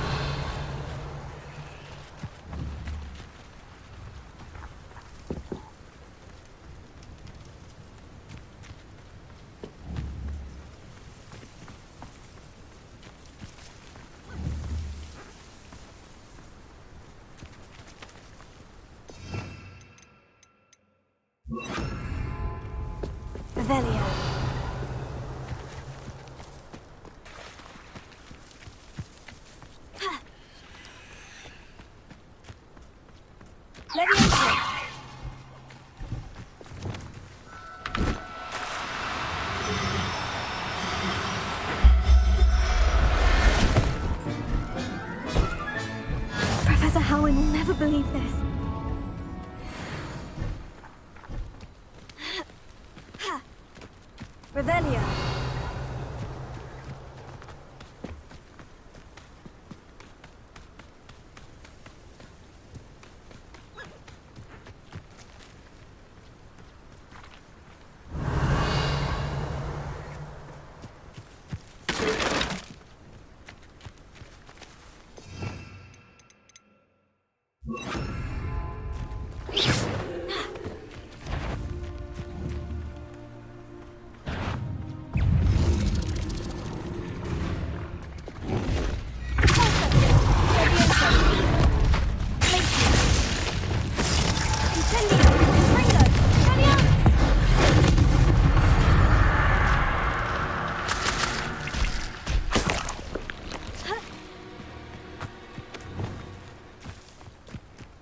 Revelio. Leviosa. Professor Howin will never believe this. Revelio.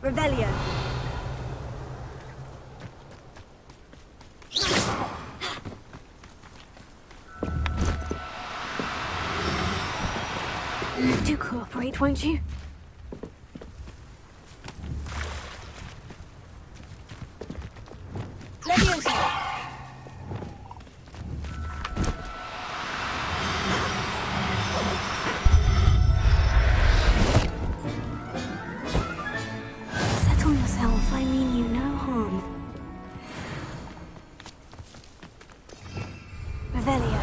Revelio. Do cooperate, won't you? Leviosa. Settle yourself, I mean you no harm. Revelio.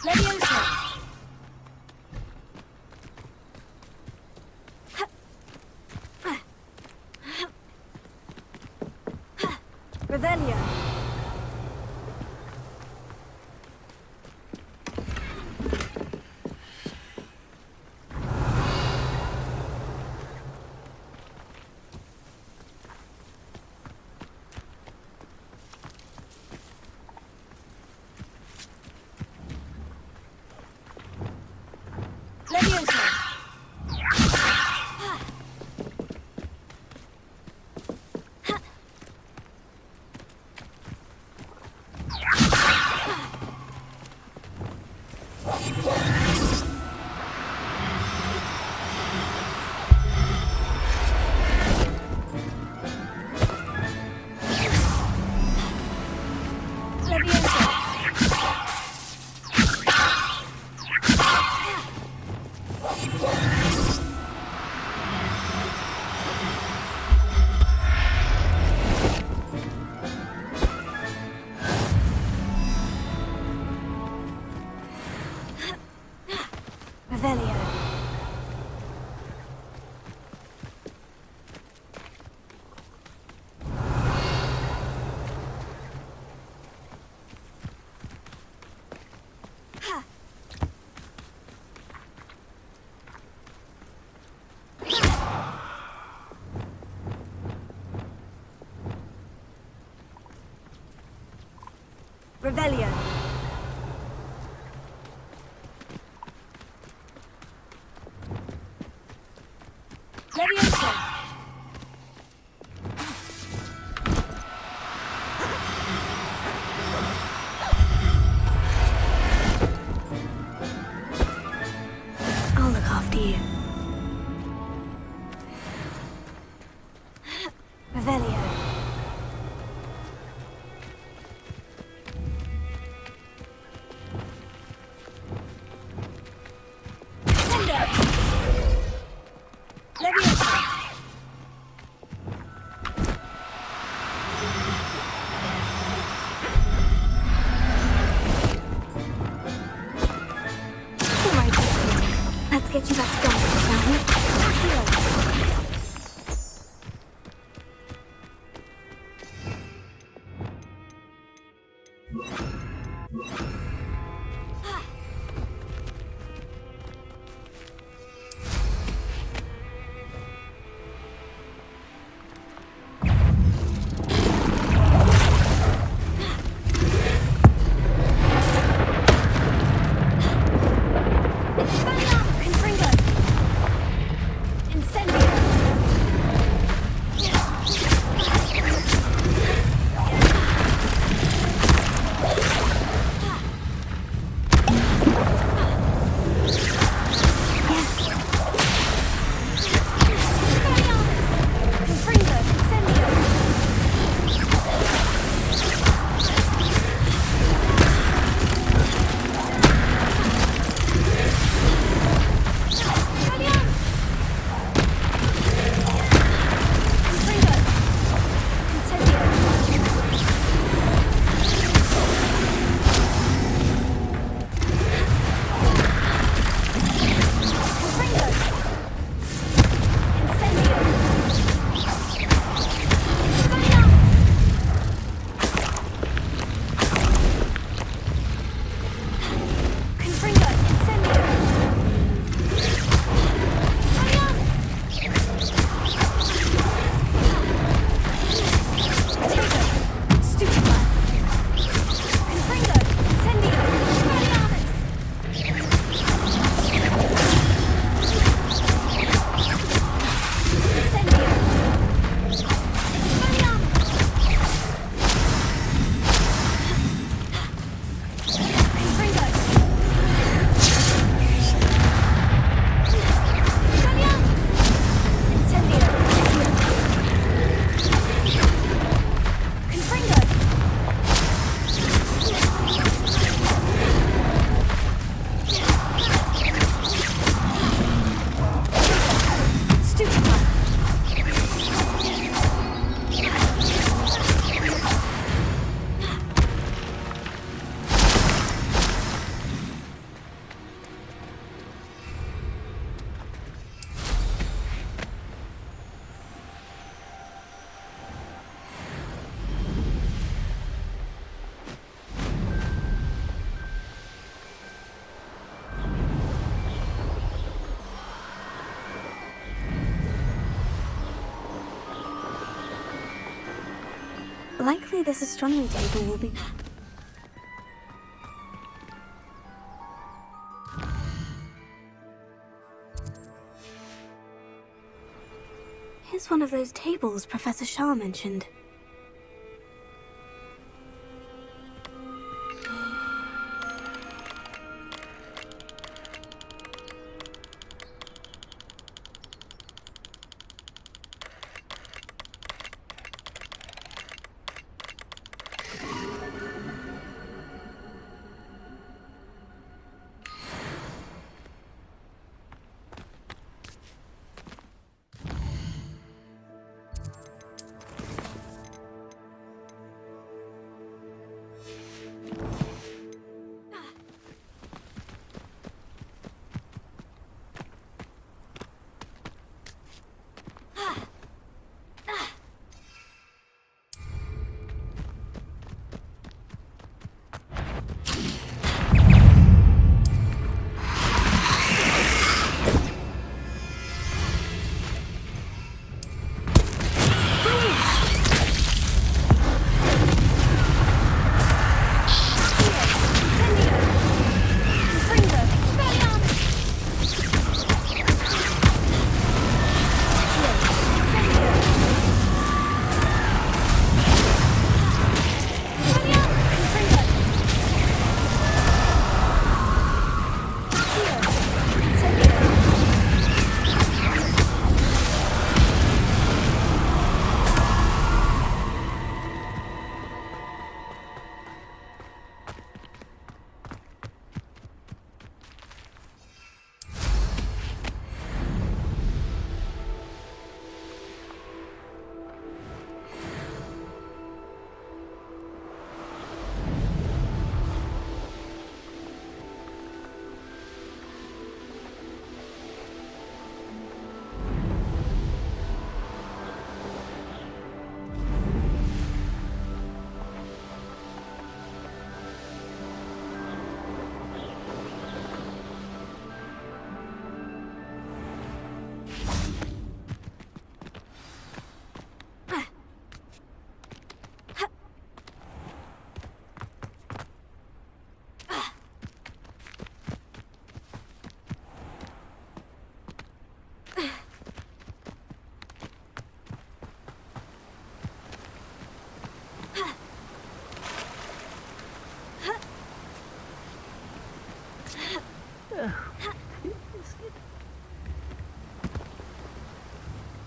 Leviosa. Revelio. Revelio. Leviosa. I'll look after you. Revelio. Let's get you back to Gunville, shall we? Likely this astronomy table will be... Here's one of those tables Professor Shah mentioned.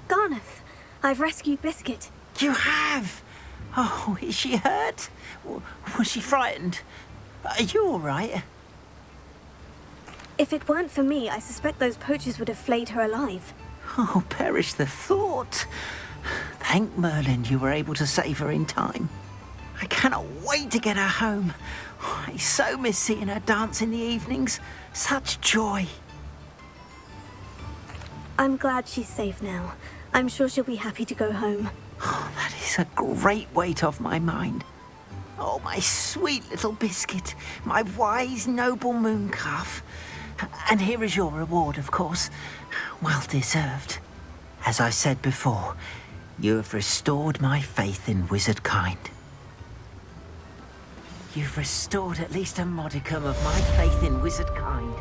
Garneth, I've rescued Biscuit. You have? Oh, is she hurt? Was she frightened? Are you all right? If it weren't for me, I suspect those poachers would have flayed her alive. Oh, perish the thought. Thank Merlin you were able to save her in time. I cannot wait to get her home. I so miss seeing her dance in the evenings. Such joy. I'm glad she's safe now. I'm sure she'll be happy to go home. Oh, that is a great weight off my mind. Oh, my sweet little Biscuit, my wise, noble moon calf. And here is your reward, of course. Well deserved. As I said before, you have restored my faith in wizard kind. You've restored at least a modicum of my faith in wizard kind.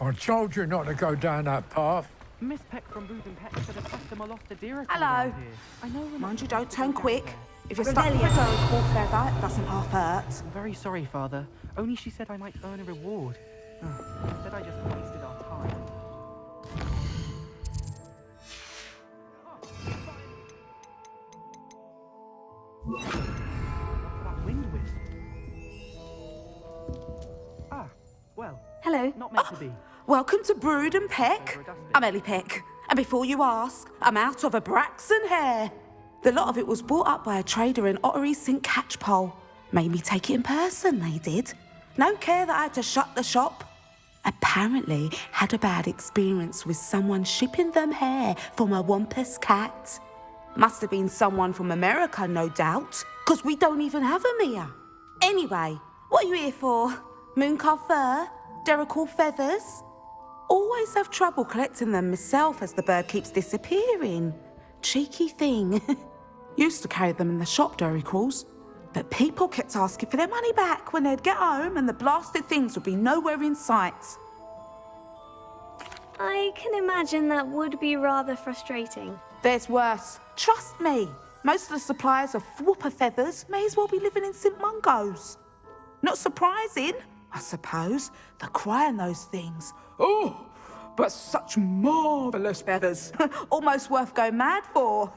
I told you not to go down that path. Miss Peck from Booth and Peck said a customer lost a deer. Hello. I know. Mind you, don't turn quick. If you're stuck with a cool feather, it doesn't half hurt. I'm very sorry, Father. Only she said I might earn a reward. Instead, I just wasted our time. What's that wind wisp? Ah, well. Hello. Not meant to be. Welcome to Brood and Peck. I'm Ellie Peck. And before you ask, I'm out of a Braxton hair. The lot of it was bought up by a trader in Ottery St. Catchpole. Made me take it in person, they did. No care that I had to shut the shop. Apparently had a bad experience with someone shipping them hair from a Wampus cat. Must have been someone from America, no doubt, because we don't even have them here. Anyway, what are you here for? Mooncalf fur? Derrickle feathers? Always have trouble collecting them myself as the bird keeps disappearing. Cheeky thing. Used to carry them in the shop, Derricles. But people kept asking for their money back when they'd get home and the blasted things would be nowhere in sight. I can imagine that would be rather frustrating. There's worse. Trust me. Most of the suppliers of whooper feathers may as well be living in St. Mungo's. Not surprising, I suppose, the cry on those things. Oh, but such marvellous feathers. Almost worth going mad for.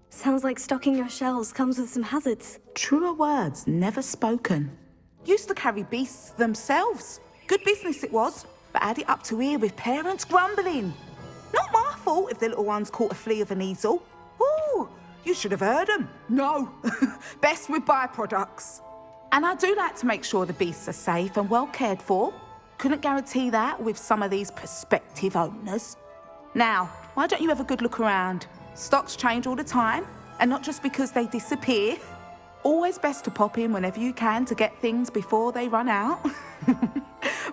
Sounds like stocking your shelves comes with some hazards. Truer words never spoken. Used to carry beasts themselves. Good business it was, but had it up to here with parents grumbling. Not my fault if the little ones caught a flea of an easel. Ooh, you should have heard them. No, best with byproducts. And I do like to make sure the beasts are safe and well cared for. Couldn't guarantee that with some of these prospective owners. Now, why don't you have a good look around? Stocks change all the time, and not just because they disappear. Always best to pop in whenever you can to get things before they run out.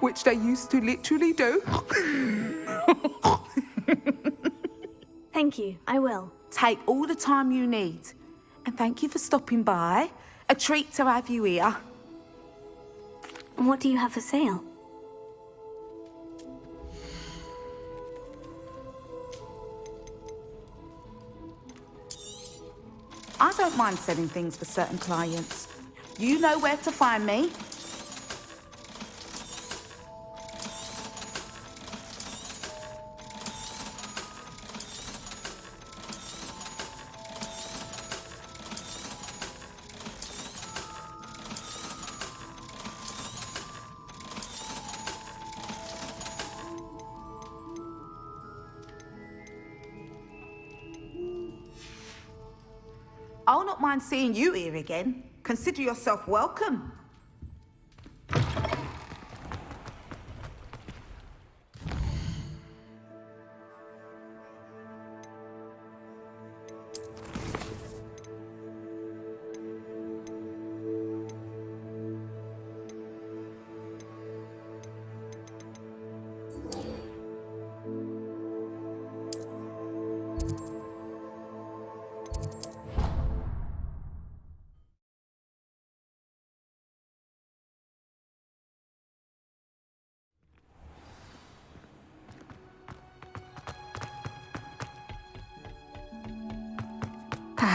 Which they used to literally do. Thank you, I will. Take all the time you need. And thank you for stopping by. A treat to have you here. What do you have for sale? I don't mind selling things for certain clients. You know where to find me. I'll not mind seeing you here again. Consider yourself welcome.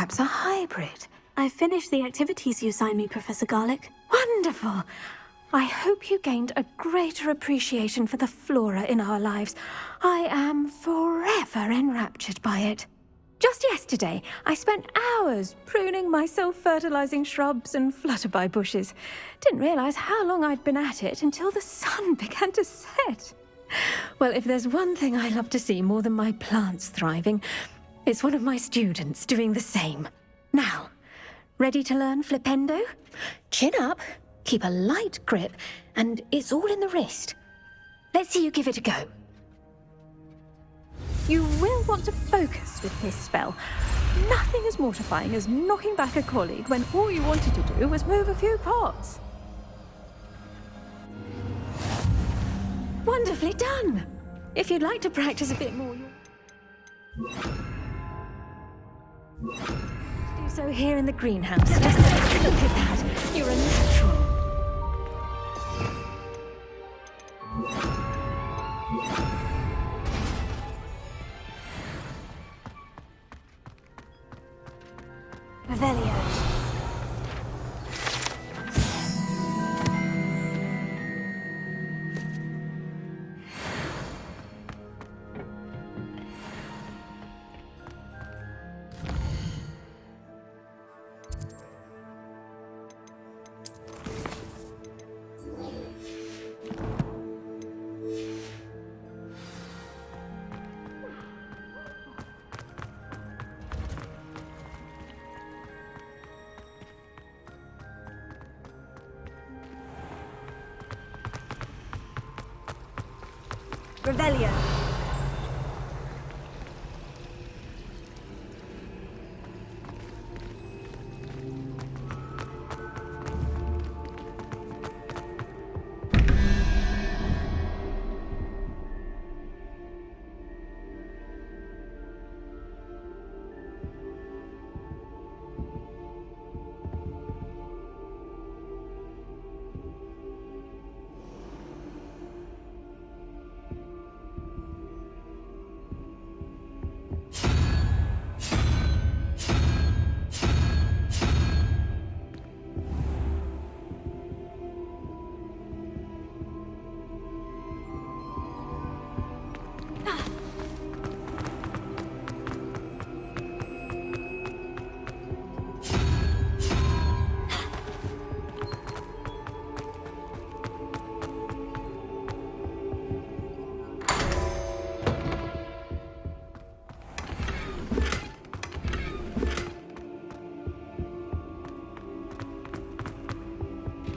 Perhaps a hybrid. I finished the activities you assigned me, Professor Garlick. Wonderful! I hope you gained a greater appreciation for the flora in our lives. I am forever enraptured by it. Just yesterday, I spent hours pruning my self-fertilizing shrubs and flutterby bushes. Didn't realize how long I'd been at it until the sun began to set. Well, if there's one thing I love to see more than my plants thriving, it's one of my students doing the same. Now, ready to learn Flipendo? Chin up, keep a light grip, and it's all in the wrist. Let's see you give it a go. You will want to focus with this spell. Nothing as mortifying as knocking back a colleague when all you wanted to do was move a few pots. Wonderfully done! If you'd like to practice a bit more, do so here in the greenhouse. Just look at that. You're a natural. Revelio. Revelio.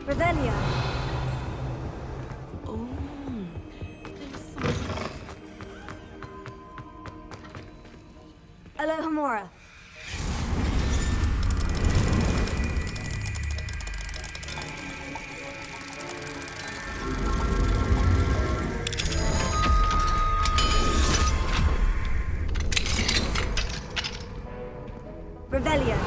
Revelio. Alohomora. Revelio.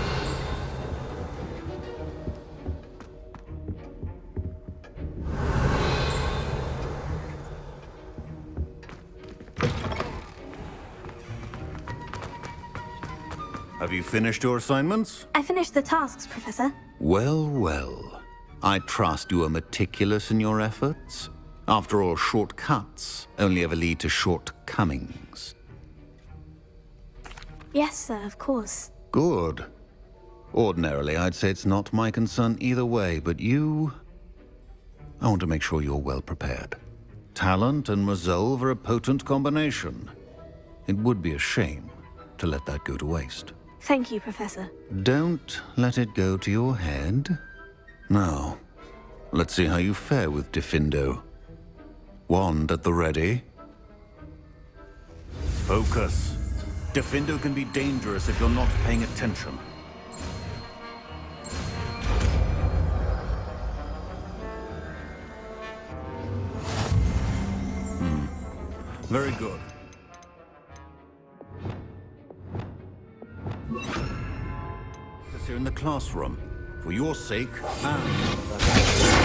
Have you finished your assignments? I finished the tasks, Professor. Well, well. I trust you are meticulous in your efforts. After all, shortcuts only ever lead to shortcomings. Yes, sir, of course. Good. Ordinarily, I'd say it's not my concern either way, but you... I want to make sure you're well prepared. Talent and resolve are a potent combination. It would be a shame to let that go to waste. Thank you, Professor. Don't let it go to your head. Now, let's see how you fare with Diffindo. Wand at the ready. Focus. Diffindo can be dangerous if you're not paying attention. Very good. Just here in the classroom. For your sake, and...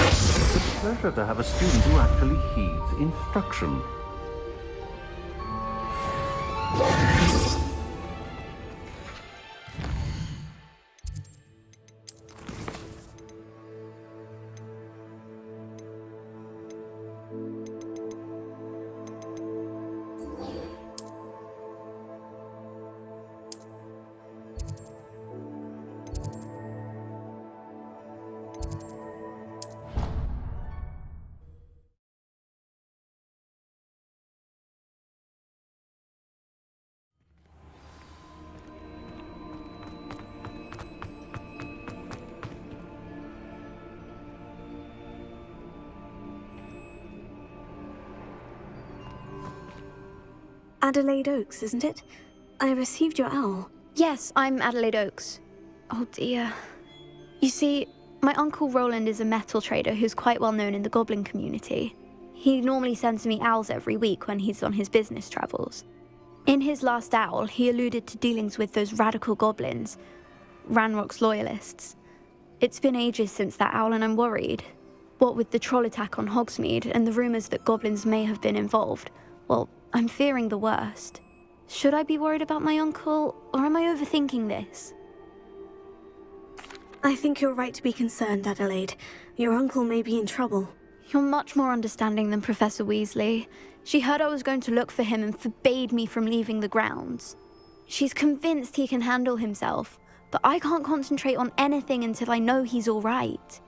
It's a pleasure to have a student who actually heeds instruction. Adelaide Oaks, isn't it? I received your owl. Yes, I'm Adelaide Oaks. Oh dear. You see, my Uncle Roland is a metal trader who's quite well known in the goblin community. He normally sends me owls every week when he's on his business travels. In his last owl, he alluded to dealings with those radical goblins, Ranrock's loyalists. It's been ages since that owl and I'm worried. What with the troll attack on Hogsmeade and the rumours that goblins may have been involved, well, I'm fearing the worst. Should I be worried about my uncle, or am I overthinking this? I think you're right to be concerned, Adelaide. Your uncle may be in trouble. You're much more understanding than Professor Weasley. She heard I was going to look for him and forbade me from leaving the grounds. She's convinced he can handle himself, but I can't concentrate on anything until I know he's all right.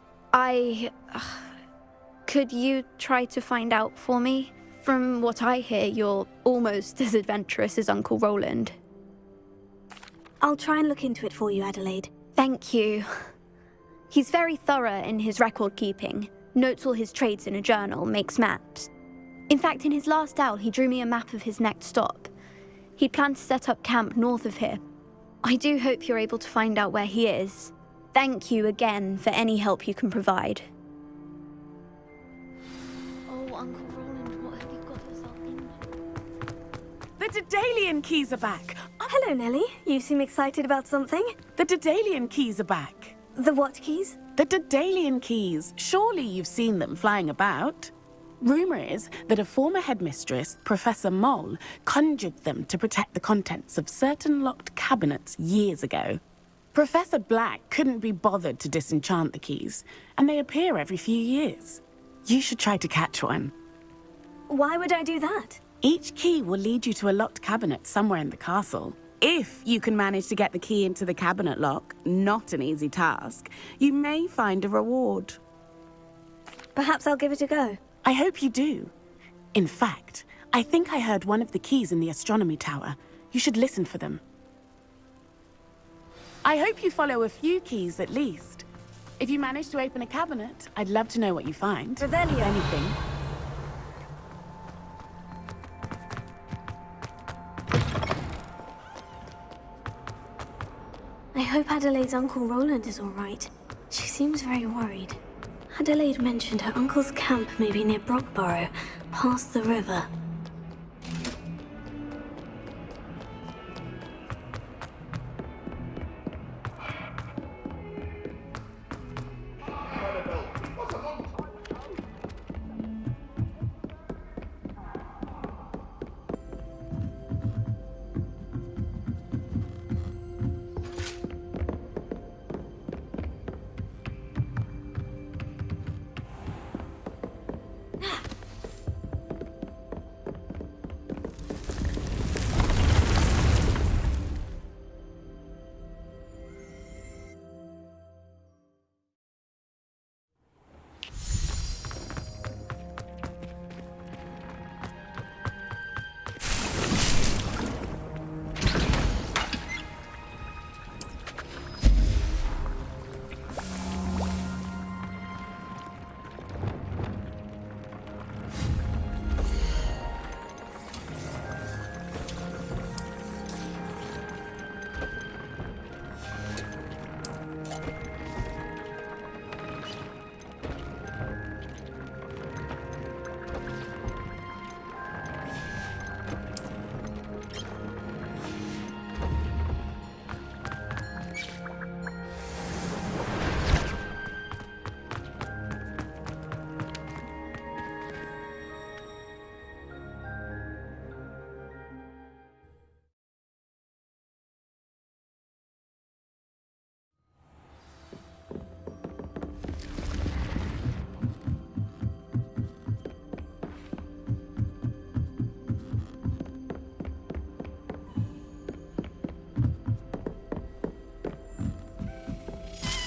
Could you try to find out for me? From what I hear, you're almost as adventurous as Uncle Roland. I'll try and look into it for you, Adelaide. Thank you. He's very thorough in his record keeping, notes all his trades in a journal, makes maps. In fact, in his last owl, he drew me a map of his next stop. He planned to set up camp north of here. I do hope you're able to find out where he is. Thank you again for any help you can provide. Oh, Uncle Roland, what have you got yourself into? The Daedalian keys are back. Hello, Nellie. You seem excited about something. The Daedalian keys are back. The what keys? The Daedalian keys. Surely you've seen them flying about. Rumour is that a former headmistress, Professor Moll, conjured them to protect the contents of certain locked cabinets years ago. Professor Black couldn't be bothered to disenchant the keys, and they appear every few years. You should try to catch one. Why would I do that? Each key will lead you to a locked cabinet somewhere in the castle. If you can manage to get the key into the cabinet lock, not an easy task, you may find a reward. Perhaps I'll give it a go. I hope you do. In fact, I think I heard one of the keys in the astronomy tower. You should listen for them. I hope you follow a few keys at least. If you manage to open a cabinet, I'd love to know what you find. Revelio. If anything. I hope Adelaide's Uncle Roland is all right. She seems very worried. Adelaide mentioned her uncle's camp may be near Brockborough, past the river.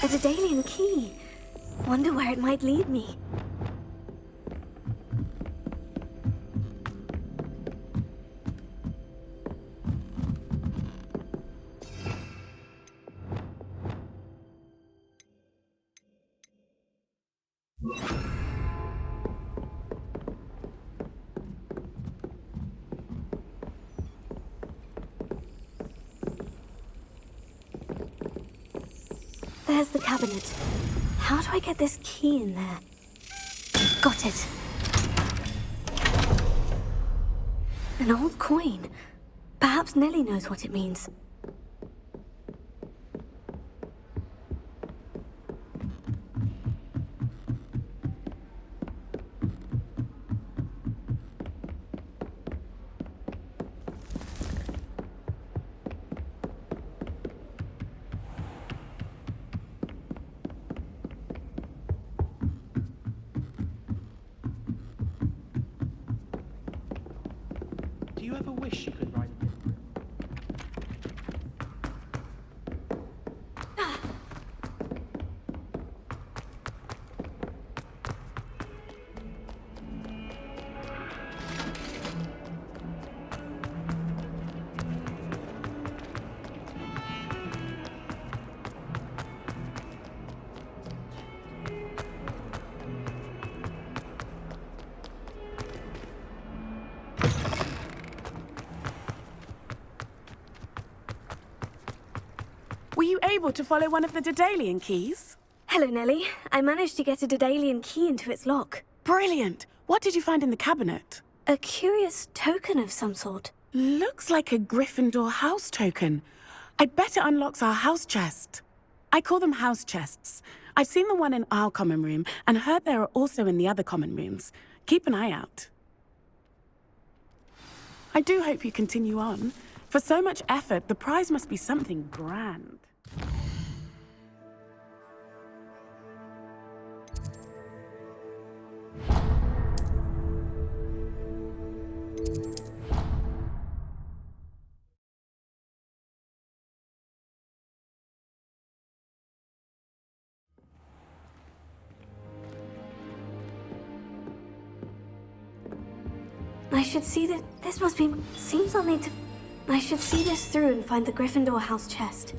A Daedalian key. Wonder where it might lead me. There's the cabinet. How do I get this key in there? Got it. An old coin. Perhaps Nellie knows what it means. Do you ever wish you could ride a different? Were you able to follow one of the Daedalian keys? Hello, Nellie. I managed to get a Daedalian key into its lock. Brilliant. What did you find in the cabinet? A curious token of some sort. Looks like a Gryffindor house token. I'd bet it unlocks our house chest. I call them house chests. I've seen the one in our common room and heard there are also in the other common rooms. Keep an eye out. I do hope you continue on. For so much effort, the prize must be something grand. I should see that this must be... Seems I'll need to... I should see this through and find the Gryffindor house chest.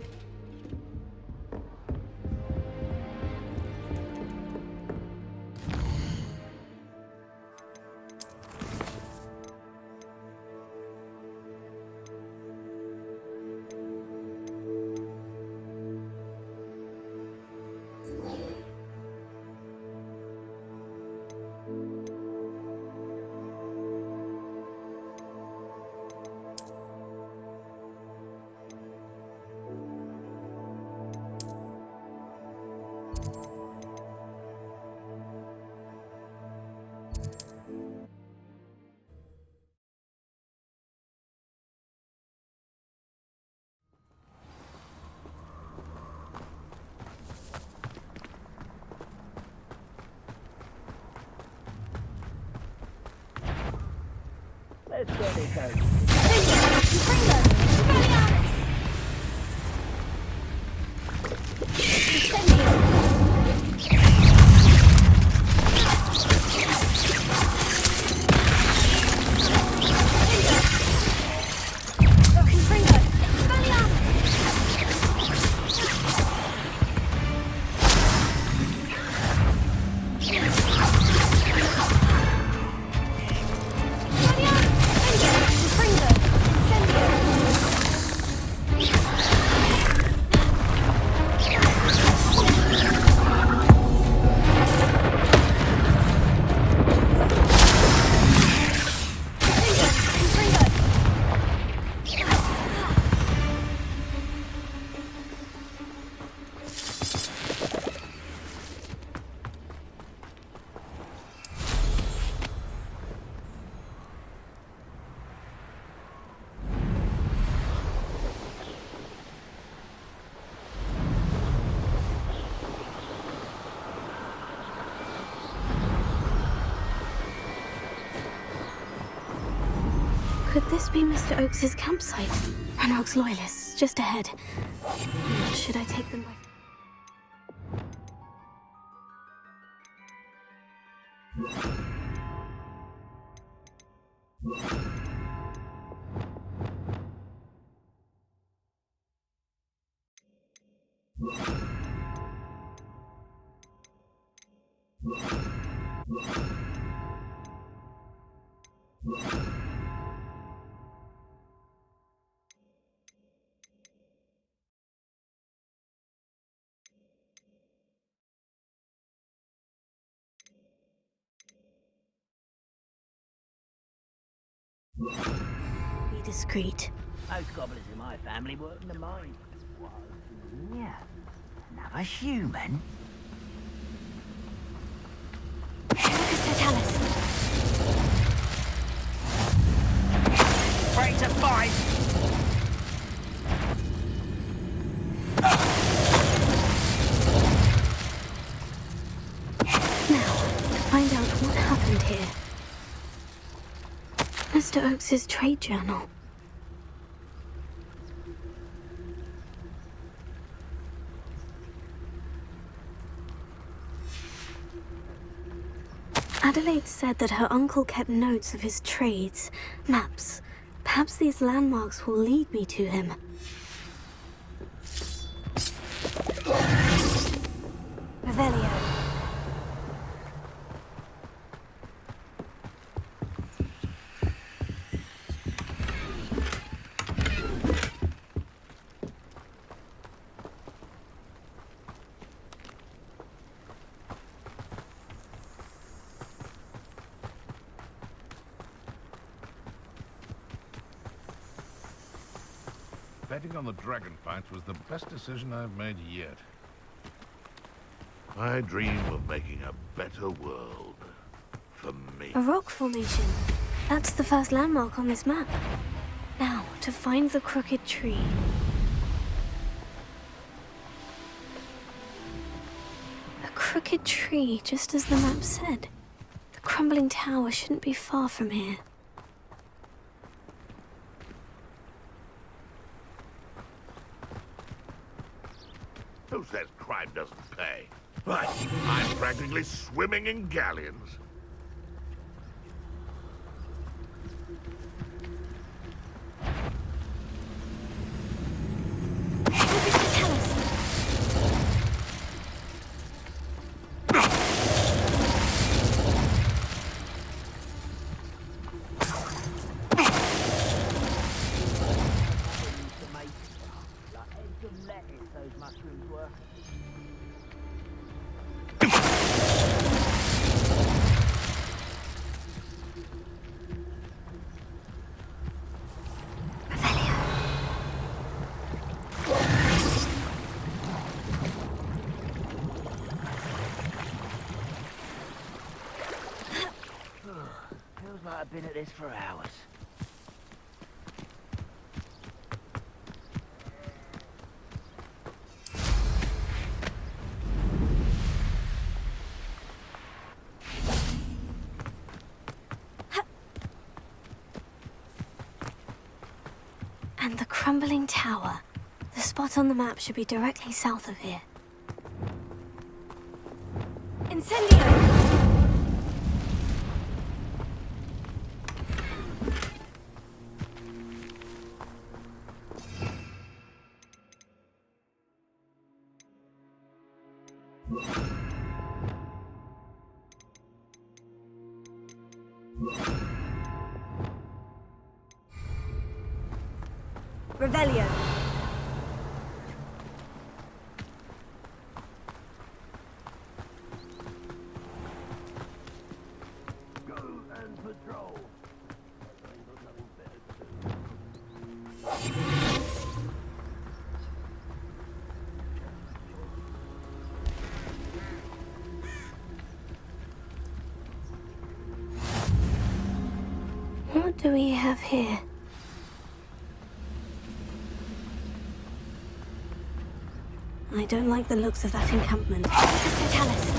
Let's get it going. Could this be Mr. Oakes's campsite? Ranrock's loyalists, just ahead. Should I take them by... Be discreet. Most goblins in my family work in the mine. Yeah. Another human? Totalis. Break to 5! Now, to find out what happened here. Mr. Oakes's trade journal. Adelaide said that her uncle kept notes of his trades, maps. Perhaps these landmarks will lead me to him. Revelio. Betting on the dragon fight was the best decision I've made yet. I dream of making a better world for me. A rock formation. That's the first landmark on this map. Now, to find the crooked tree. A crooked tree, just as the map said. The crumbling tower shouldn't be far from here. Who says crime doesn't pay? I'm practically swimming in galleons. Feels like I've been at this for hours. And the crumbling tower. The spot on the map should be directly south of here. Incendio! Revelio. Go and patrol. What do we have here? I don't like the looks of that encampment. Totalis.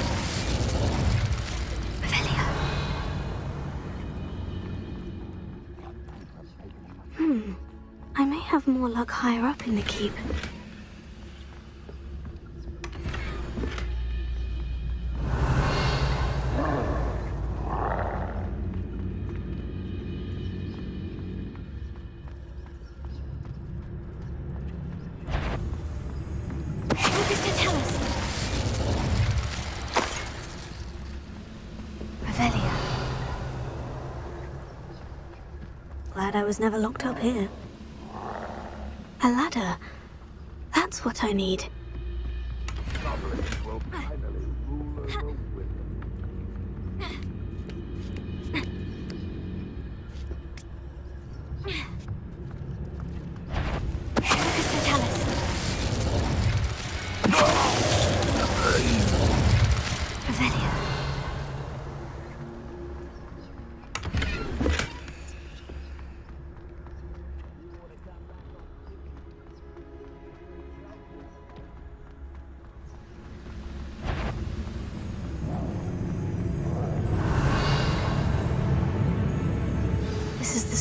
Revelio. I may have more luck higher up in the keep. Glad I was never locked up here. A ladder. That's what I need.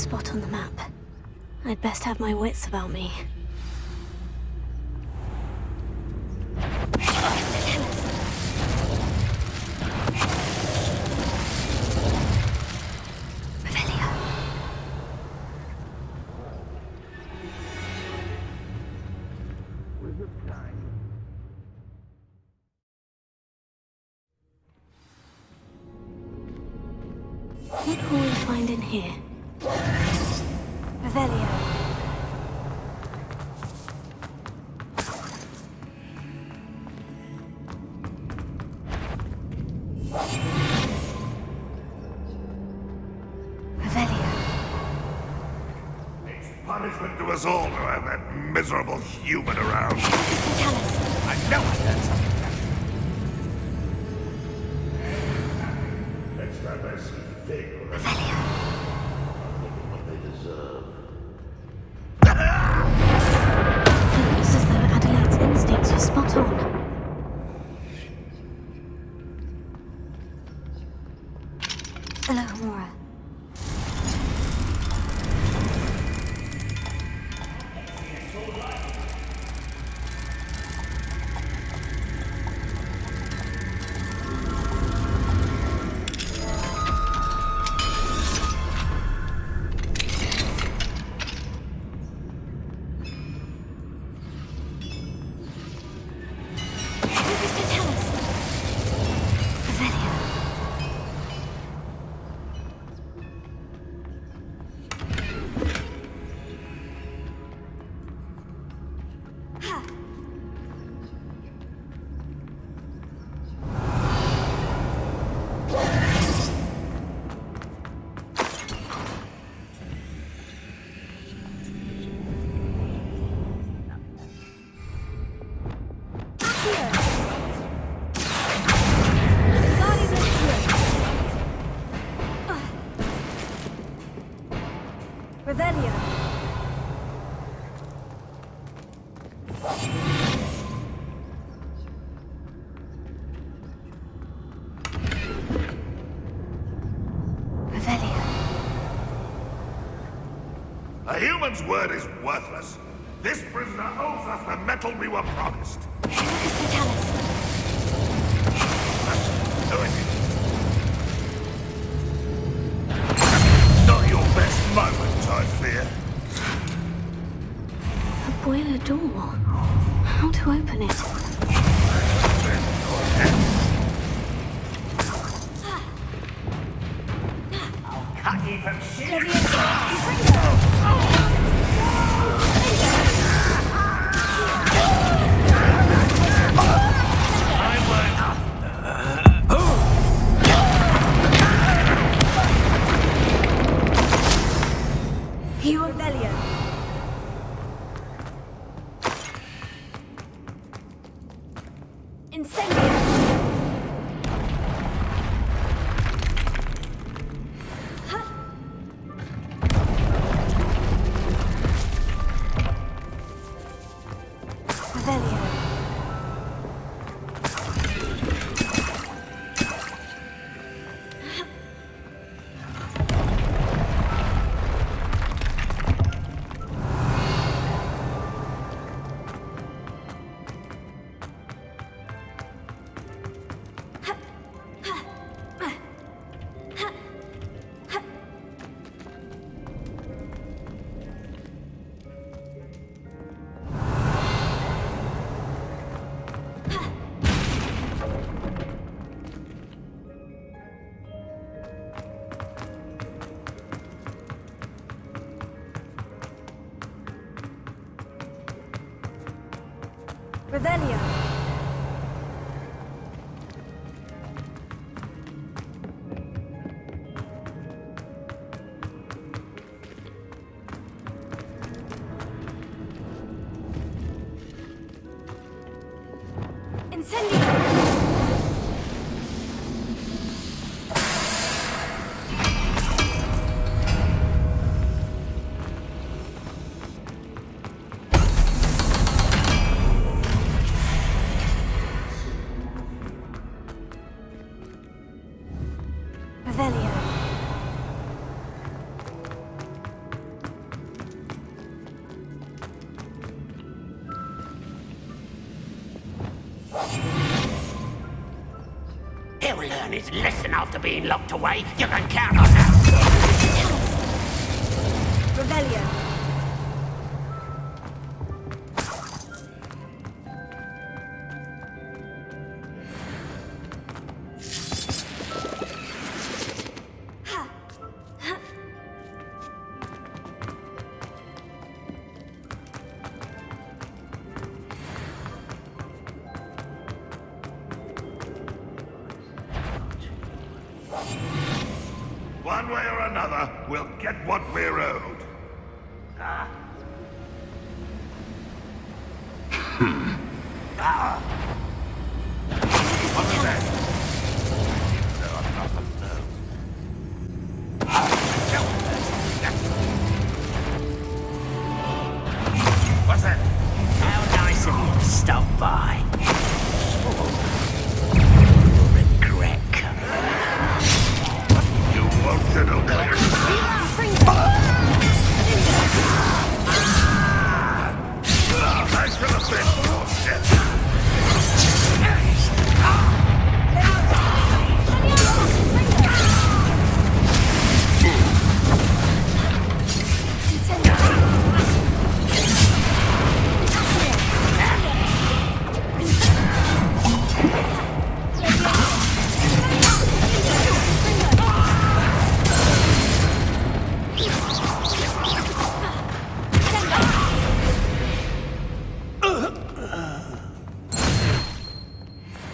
spot on the map. I'd best have my wits about me. What will we find in here? Revelio. It's punishment to us all to have that miserable human around. I know I heard something. Next time I see Fig or I'll give them what they deserve. Feels as though Adelaide's instincts were spot on. Hello, Mora. Revelio. Revelio. A human's word is worthless. This prisoner owes us the metal we were promised. Doing it. Not your best moment, I fear. A boiler door. How to open it? Cut you from shit. You and Revelio. Incendio. Revelio. Revelio. Incendio. Revelio. When it's listen after being locked away, you can count on that. Revelio. One way or another, we'll get what we're owed. What's that? What's that? How nice of you to stop by. Regret coming. You won't get away. Thanks for the bit, bullshit.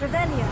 Revelio.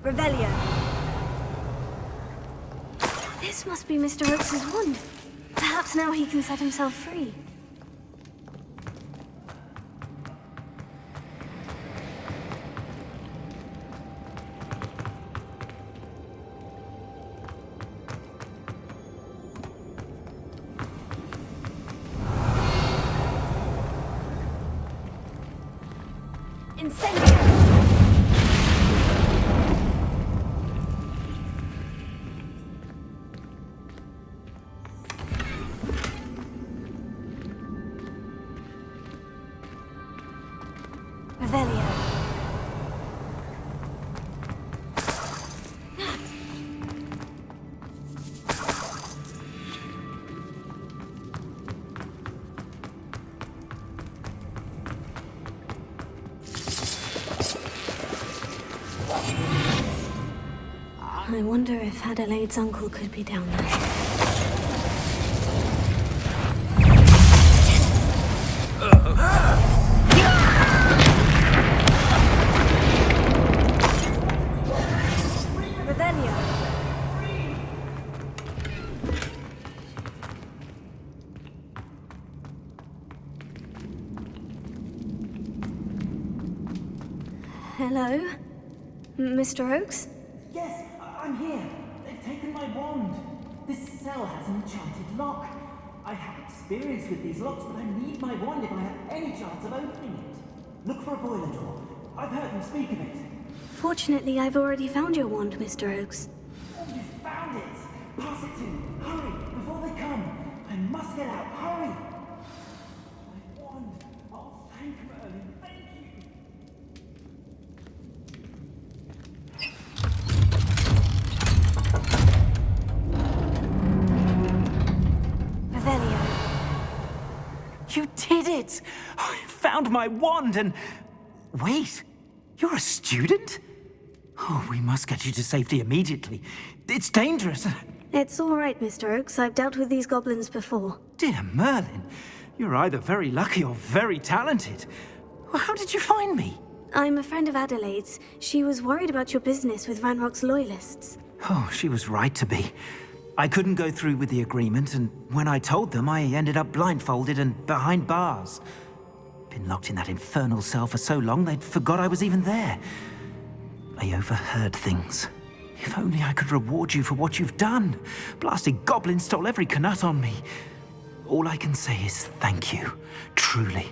Revelio. This must be Mr. Oakes's wand. Perhaps now he can set himself free. Incendio. Revelio. I wonder if Adelaide's uncle could be down there. Revelio. Hello? Mr. Oakes? Yes, I'm here. They've taken my wand. This cell has an enchanted lock. I have experience with these locks, but I need my wand if I have any chance of opening it. Look for a boiler door. I've heard them speak of it. Fortunately, I've already found your wand, Mr. Oakes. Oh, you found it! Pass it to me. Hurry, before they come. I must get out. Hurry! My wand. Oh, thank Merlin. Thank you. Revelio. You did it! I found my wand and... Wait, you're a student? Oh, we must get you to safety immediately. It's dangerous. It's all right, Mr. Oakes. I've dealt with these goblins before. Dear Merlin, you're either very lucky or very talented. Well, how did you find me? I'm a friend of Adelaide's. She was worried about your business with Ranrock's loyalists. Oh, she was right to be. I couldn't go through with the agreement, and when I told them, I ended up blindfolded and behind bars. Been locked in that infernal cell for so long, they'd forgot I was even there. I overheard things. If only I could reward you for what you've done. Blasted goblin stole every canut on me. All I can say is thank you, truly.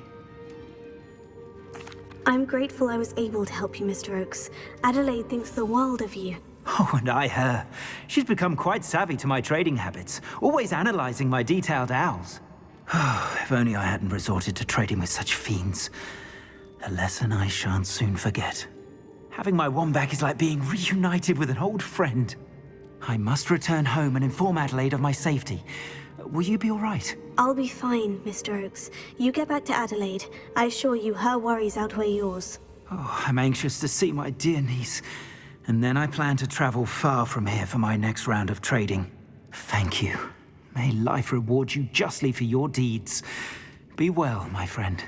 I'm grateful I was able to help you, Mr. Oakes. Adelaide thinks the world of you. Oh, and I her. She's become quite savvy to my trading habits, always analyzing my detailed owls. If only I hadn't resorted to trading with such fiends. A lesson I shan't soon forget. Having my wand back is like being reunited with an old friend. I must return home and inform Adelaide of my safety. Will you be all right? I'll be fine, Mr. Oakes. You get back to Adelaide. I assure you her worries outweigh yours. Oh, I'm anxious to see my dear niece. And then I plan to travel far from here for my next round of trading. Thank you. May life reward you justly for your deeds. Be well, my friend.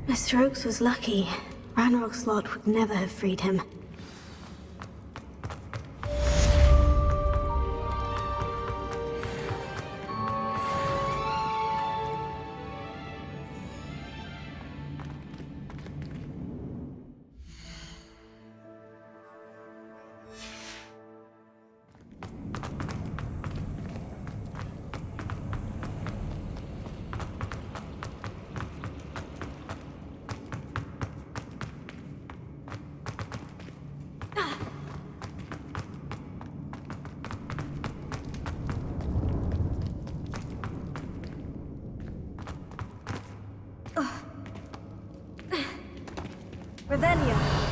Mr. Oakes was lucky. Ranrock's lot would never have freed him. Ravenia.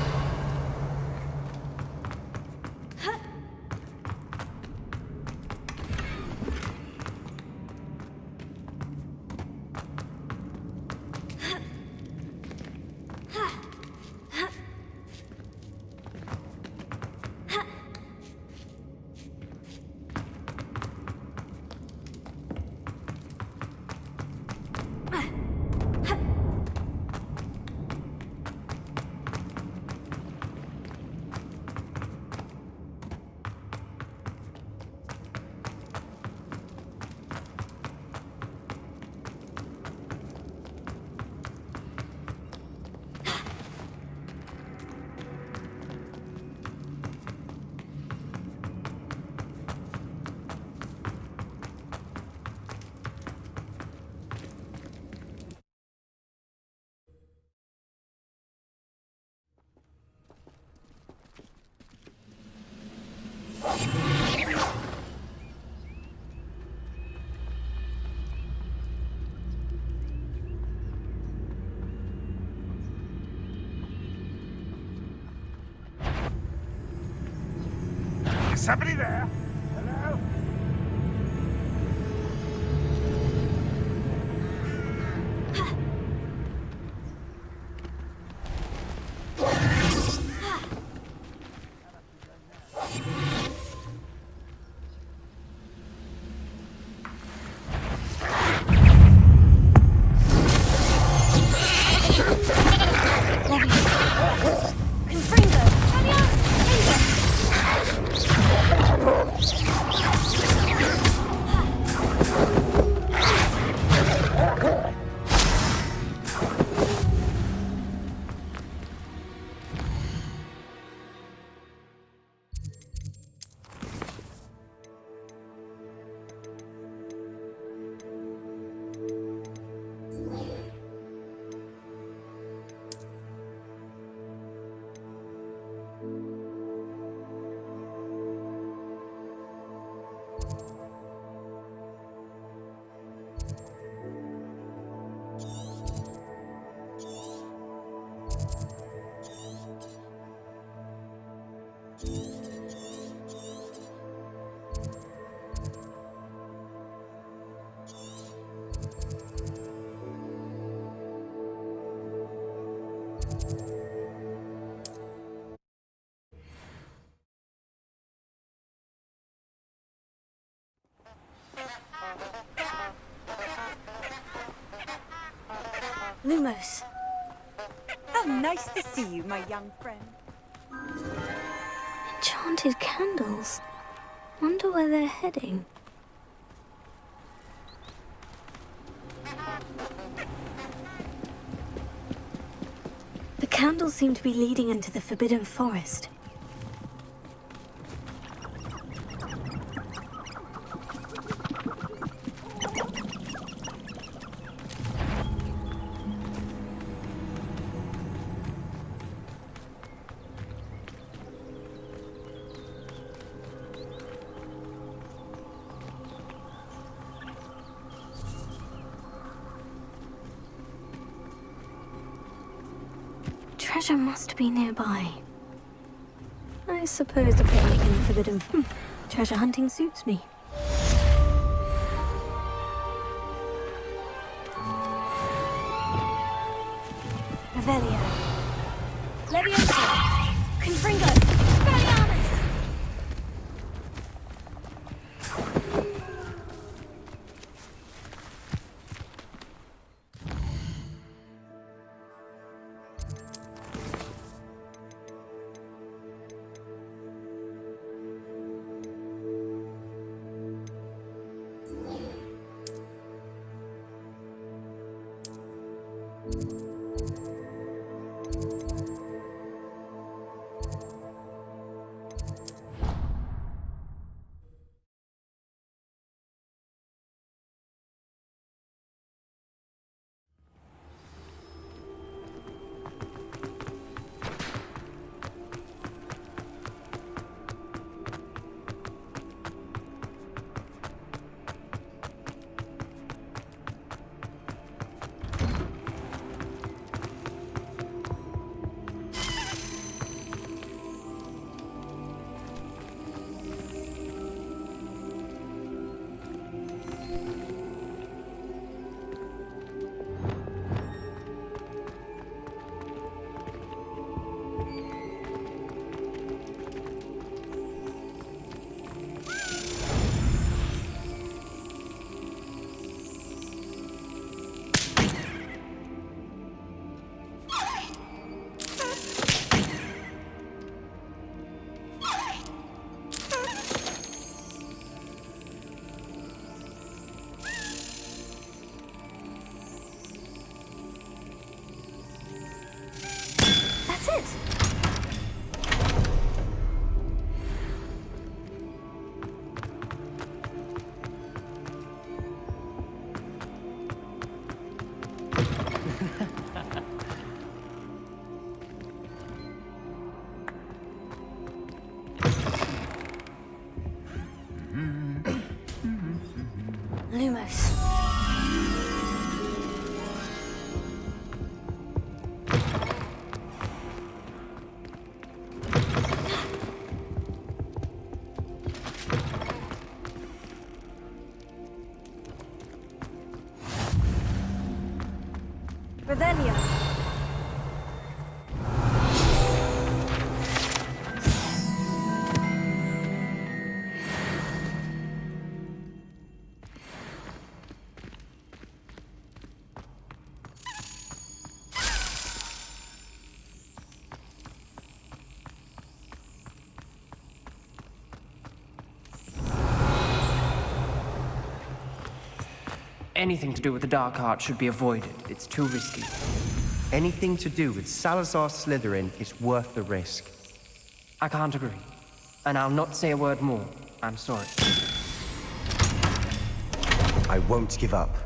Is somebody there? Hello? Lumos. How nice to see you, my young friend. Enchanted candles. Wonder where they're heading. The candles seem to be leading into the Forbidden Forest. Treasure must be nearby. I suppose the picnic in the Forbidden... treasure hunting suits me. Revelio. Levioso. Confringo. Expelliarmus! Lumos. Revelio. Anything to do with the dark art should be avoided. It's too risky. Anything to do with Salazar Slytherin is worth the risk. I can't agree. And I'll not say a word more. I'm sorry. I won't give up.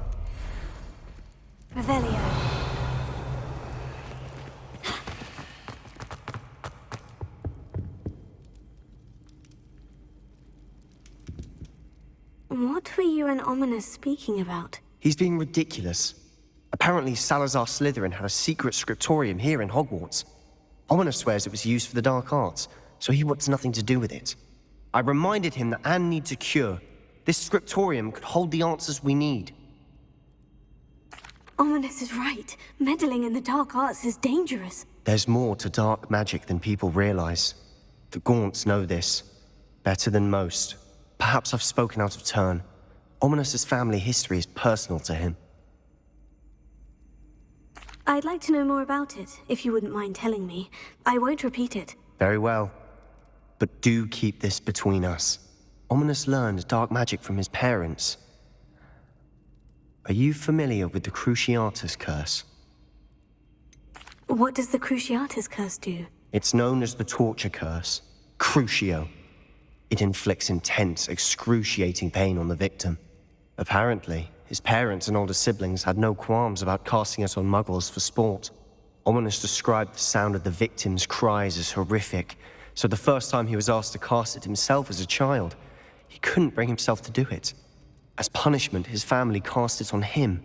Revelio. What were you and Ominous speaking about? He's being ridiculous. Apparently, Salazar Slytherin had a secret scriptorium here in Hogwarts. Ominous swears it was used for the dark arts, so he wants nothing to do with it. I reminded him that Anne needs a cure. This scriptorium could hold the answers we need. Ominous is right. Meddling in the dark arts is dangerous. There's more to dark magic than people realize. The Gaunts know this. Better than most. Perhaps I've spoken out of turn. Ominous's family history is personal to him. I'd like to know more about it, if you wouldn't mind telling me. I won't repeat it. Very well. But do keep this between us. Ominous learned dark magic from his parents. Are you familiar with the Cruciatus Curse? What does the Cruciatus Curse do? It's known as the Torture Curse. Crucio. It inflicts intense, excruciating pain on the victim. Apparently, his parents and older siblings had no qualms about casting it on muggles for sport. Ominous described the sound of the victim's cries as horrific, so the first time he was asked to cast it himself as a child, he couldn't bring himself to do it. As punishment, his family cast it on him.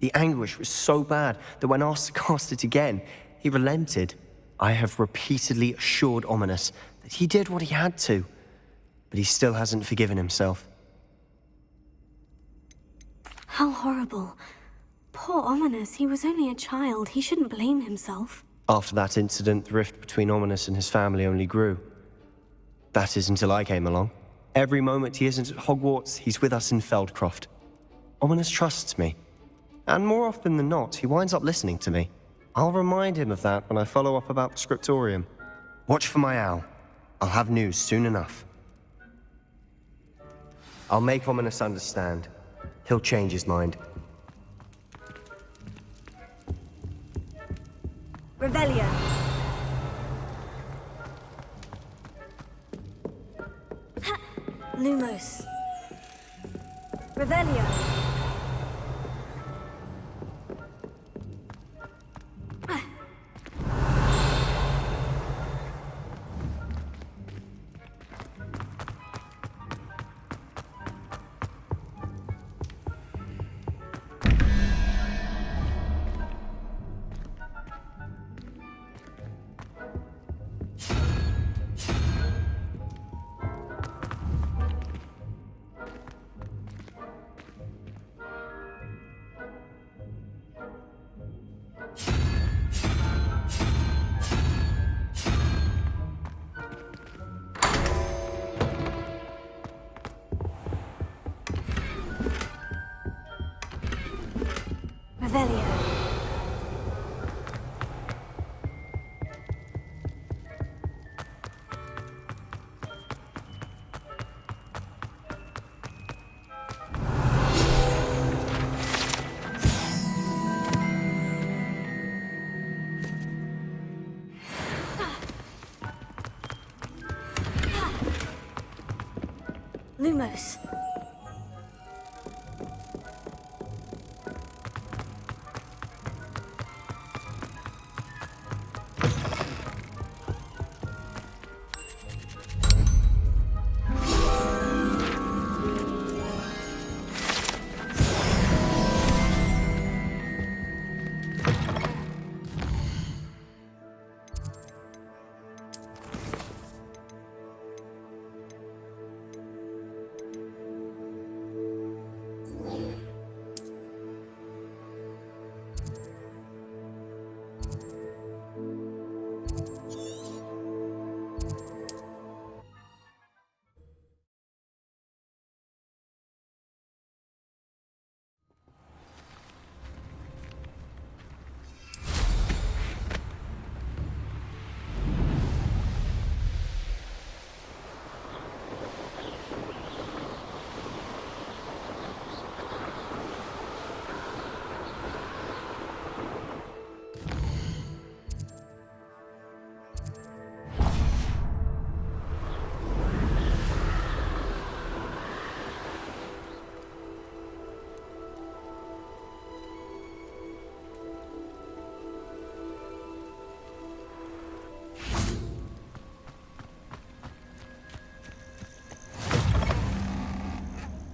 The anguish was so bad that when asked to cast it again, he relented. I have repeatedly assured Ominous that he did what he had to, but he still hasn't forgiven himself. How horrible. Poor Ominous, he was only a child. He shouldn't blame himself. After that incident, the rift between Ominous and his family only grew. That is until I came along. Every moment he isn't at Hogwarts, he's with us in Feldcroft. Ominous trusts me. And more often than not, he winds up listening to me. I'll remind him of that when I follow up about the scriptorium. Watch for my owl. I'll have news soon enough. I'll make Ominous understand. He'll change his mind. Revelio. Lumos. Revelio. Revelio. Lumos.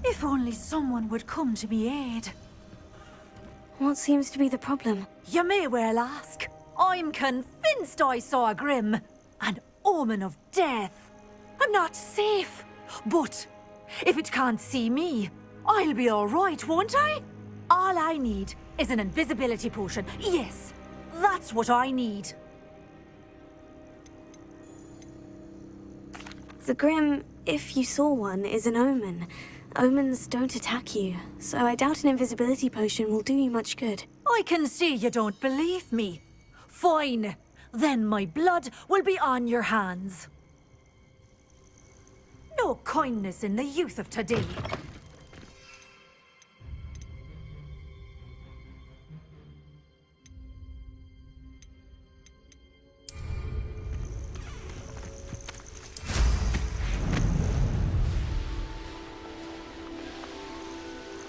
If only someone would come to me aid. What seems to be the problem? You may well ask. I'm convinced I saw a Grim, an omen of death. I'm not safe. But if it can't see me, I'll be all right, won't I? All I need is an invisibility potion. Yes, that's what I need. The Grim, if you saw one, is an omen. Omens don't attack you, so I doubt an invisibility potion will do you much good. I can see you don't believe me. Fine. Then my blood will be on your hands. No kindness in the youth of today.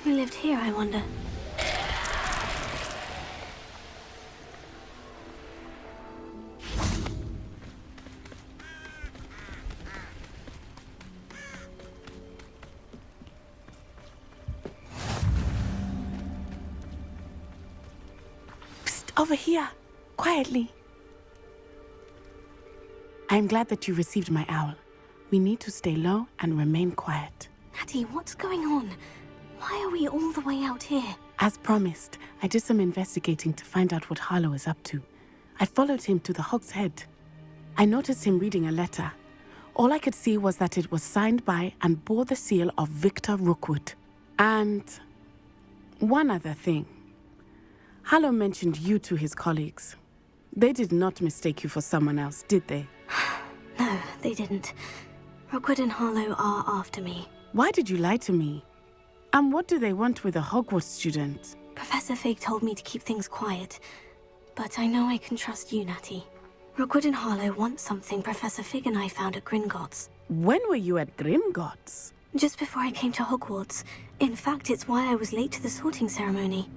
Who lived here, I wonder? Over here, quietly. I'm glad that you received my owl. We need to stay low and remain quiet. Natty, what's going on? Why are we all the way out here? As promised, I did some investigating to find out what Harlow is up to. I followed him to the Hog's Head. I noticed him reading a letter. All I could see was that it was signed by and bore the seal of Victor Rookwood. And one other thing. Harlow mentioned you to his colleagues. They did not mistake you for someone else, did they? No, they didn't. Rookwood and Harlow are after me. Why did you lie to me? And what do they want with a Hogwarts student? Professor Fig told me to keep things quiet, but I know I can trust you, Natty. Rookwood and Harlow want something Professor Fig and I found at Gringotts. When were you at Gringotts? Just before I came to Hogwarts. In fact, it's why I was late to the sorting ceremony.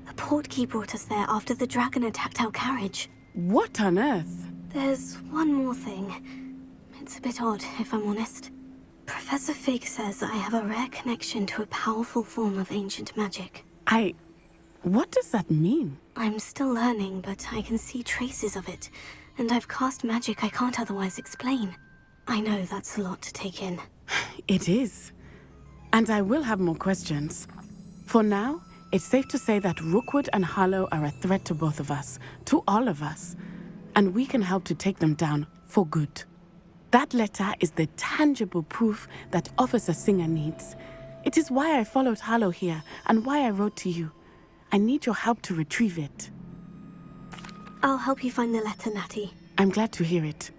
The portkey brought us there after the dragon attacked our carriage. What on earth? There's one more thing. It's a bit odd, if I'm honest. Professor Fig says I have a rare connection to a powerful form of ancient magic. What does that mean? I'm still learning, but I can see traces of it, and I've cast magic I can't otherwise explain. I know that's a lot to take in. It is. And I will have more questions. For now, it's safe to say that Rookwood and Harlow are a threat to both of us, to all of us, and we can help to take them down for good. That letter is the tangible proof that Officer Singer needs. It is why I followed Harlow here and why I wrote to you. I need your help to retrieve it. I'll help you find the letter, Natty. I'm glad to hear it.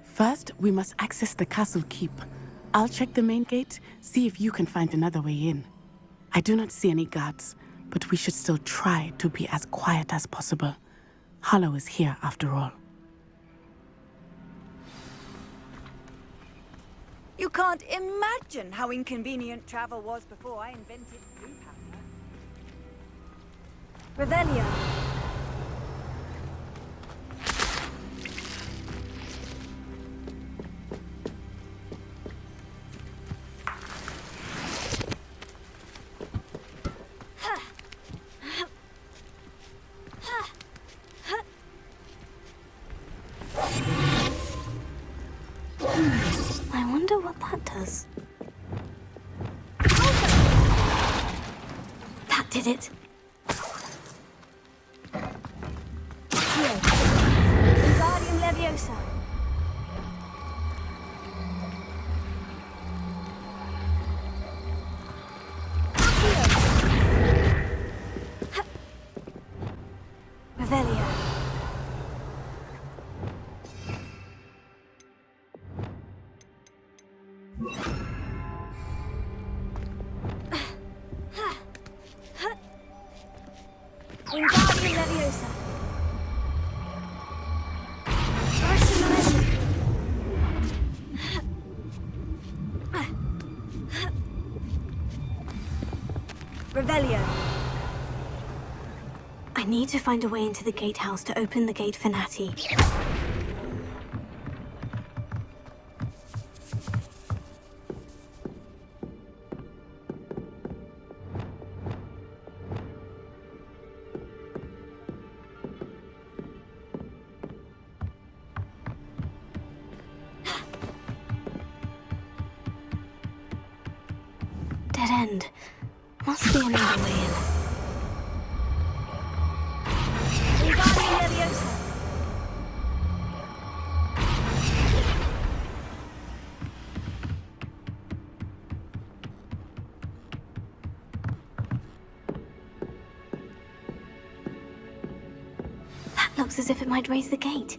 First, we must access the castle keep. I'll check the main gate, see if you can find another way in. I do not see any guards, but we should still try to be as quiet as possible. Harlow is here after all. You can't imagine how inconvenient travel was before I invented blue powder. Revelio. I wonder what that does. That did it. Here. Wingardium Leviosa. Revelio. Wingardium Leviosa. Revelio. I need to find a way into the gatehouse to open the gate for Natty. Dead end. Must be another way in. Wingardium Leviosa. Looks as if it might raise the gate.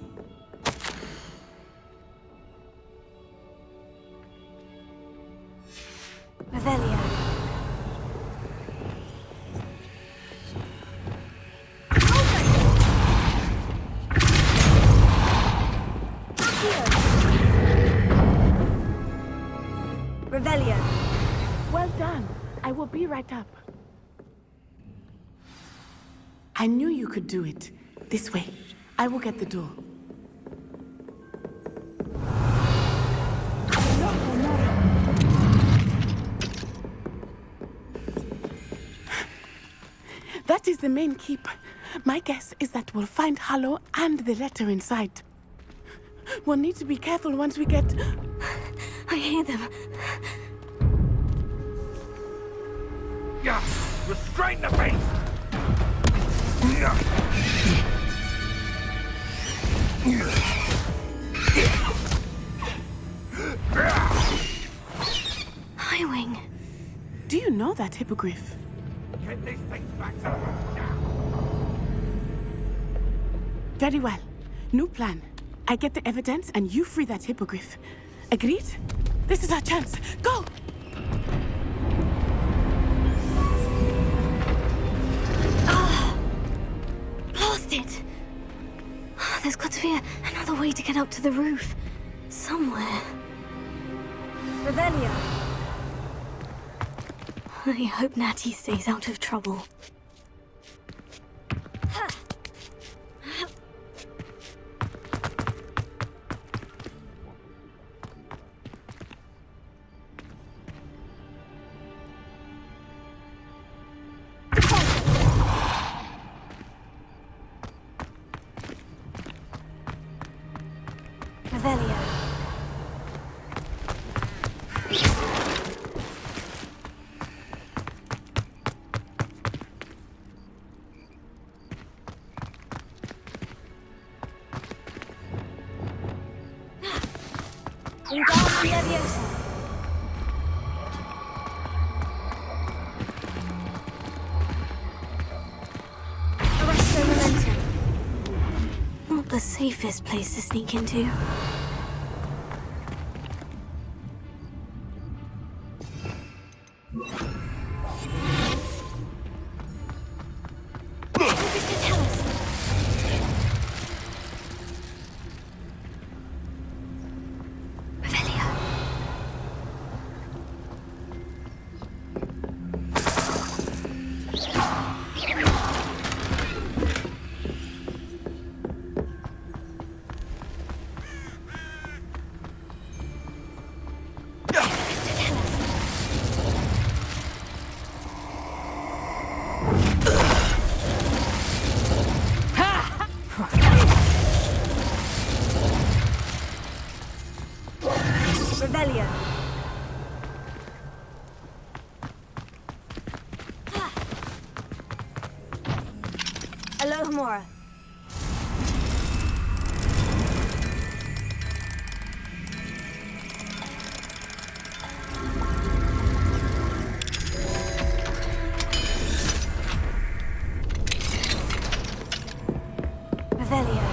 Revelio. Revelio. Well done. I will be right up. I knew you could do it. This way. I will get the door. That is the main keep. My guess is that we'll find Hollow and the letter inside. We'll need to be careful once we get... I hear them. Yeah, restrain the beast! Highwing. Do you know that hippogriff? Get these things back to now! Very well. New plan. I get the evidence and you free that hippogriff. Agreed? This is our chance. Go! Blast it! There's got to be another way to get up to the roof. Somewhere. Revelio. I hope Natty stays out of trouble. Revelio. Not the safest place to sneak into. Revelio. Alohomora. Revelio.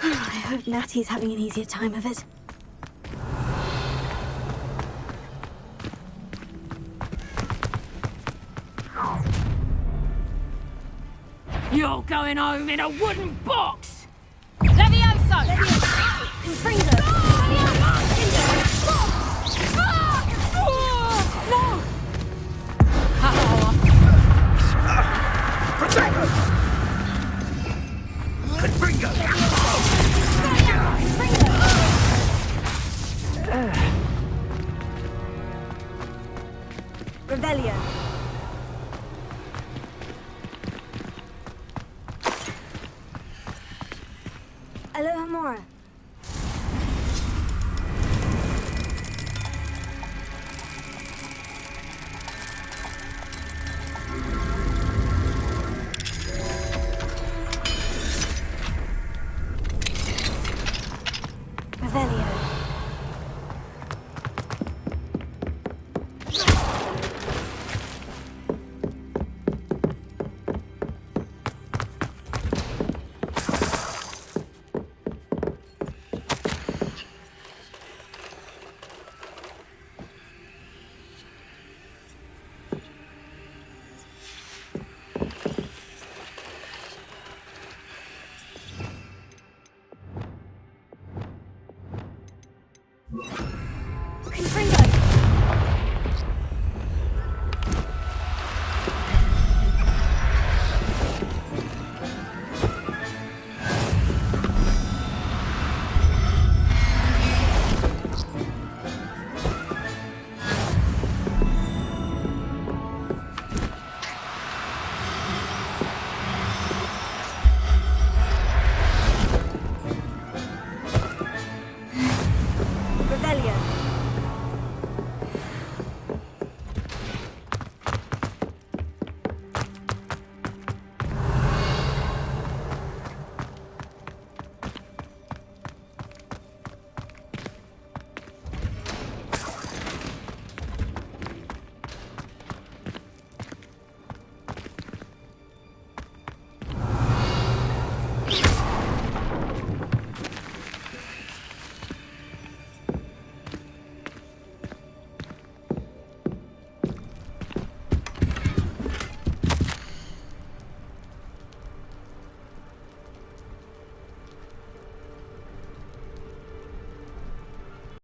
I hope Natty's having an easier time of it. You're going home in a wooden box! Levioso! Confringo! No! Protect us! Confringo! Revelio. Alohomora.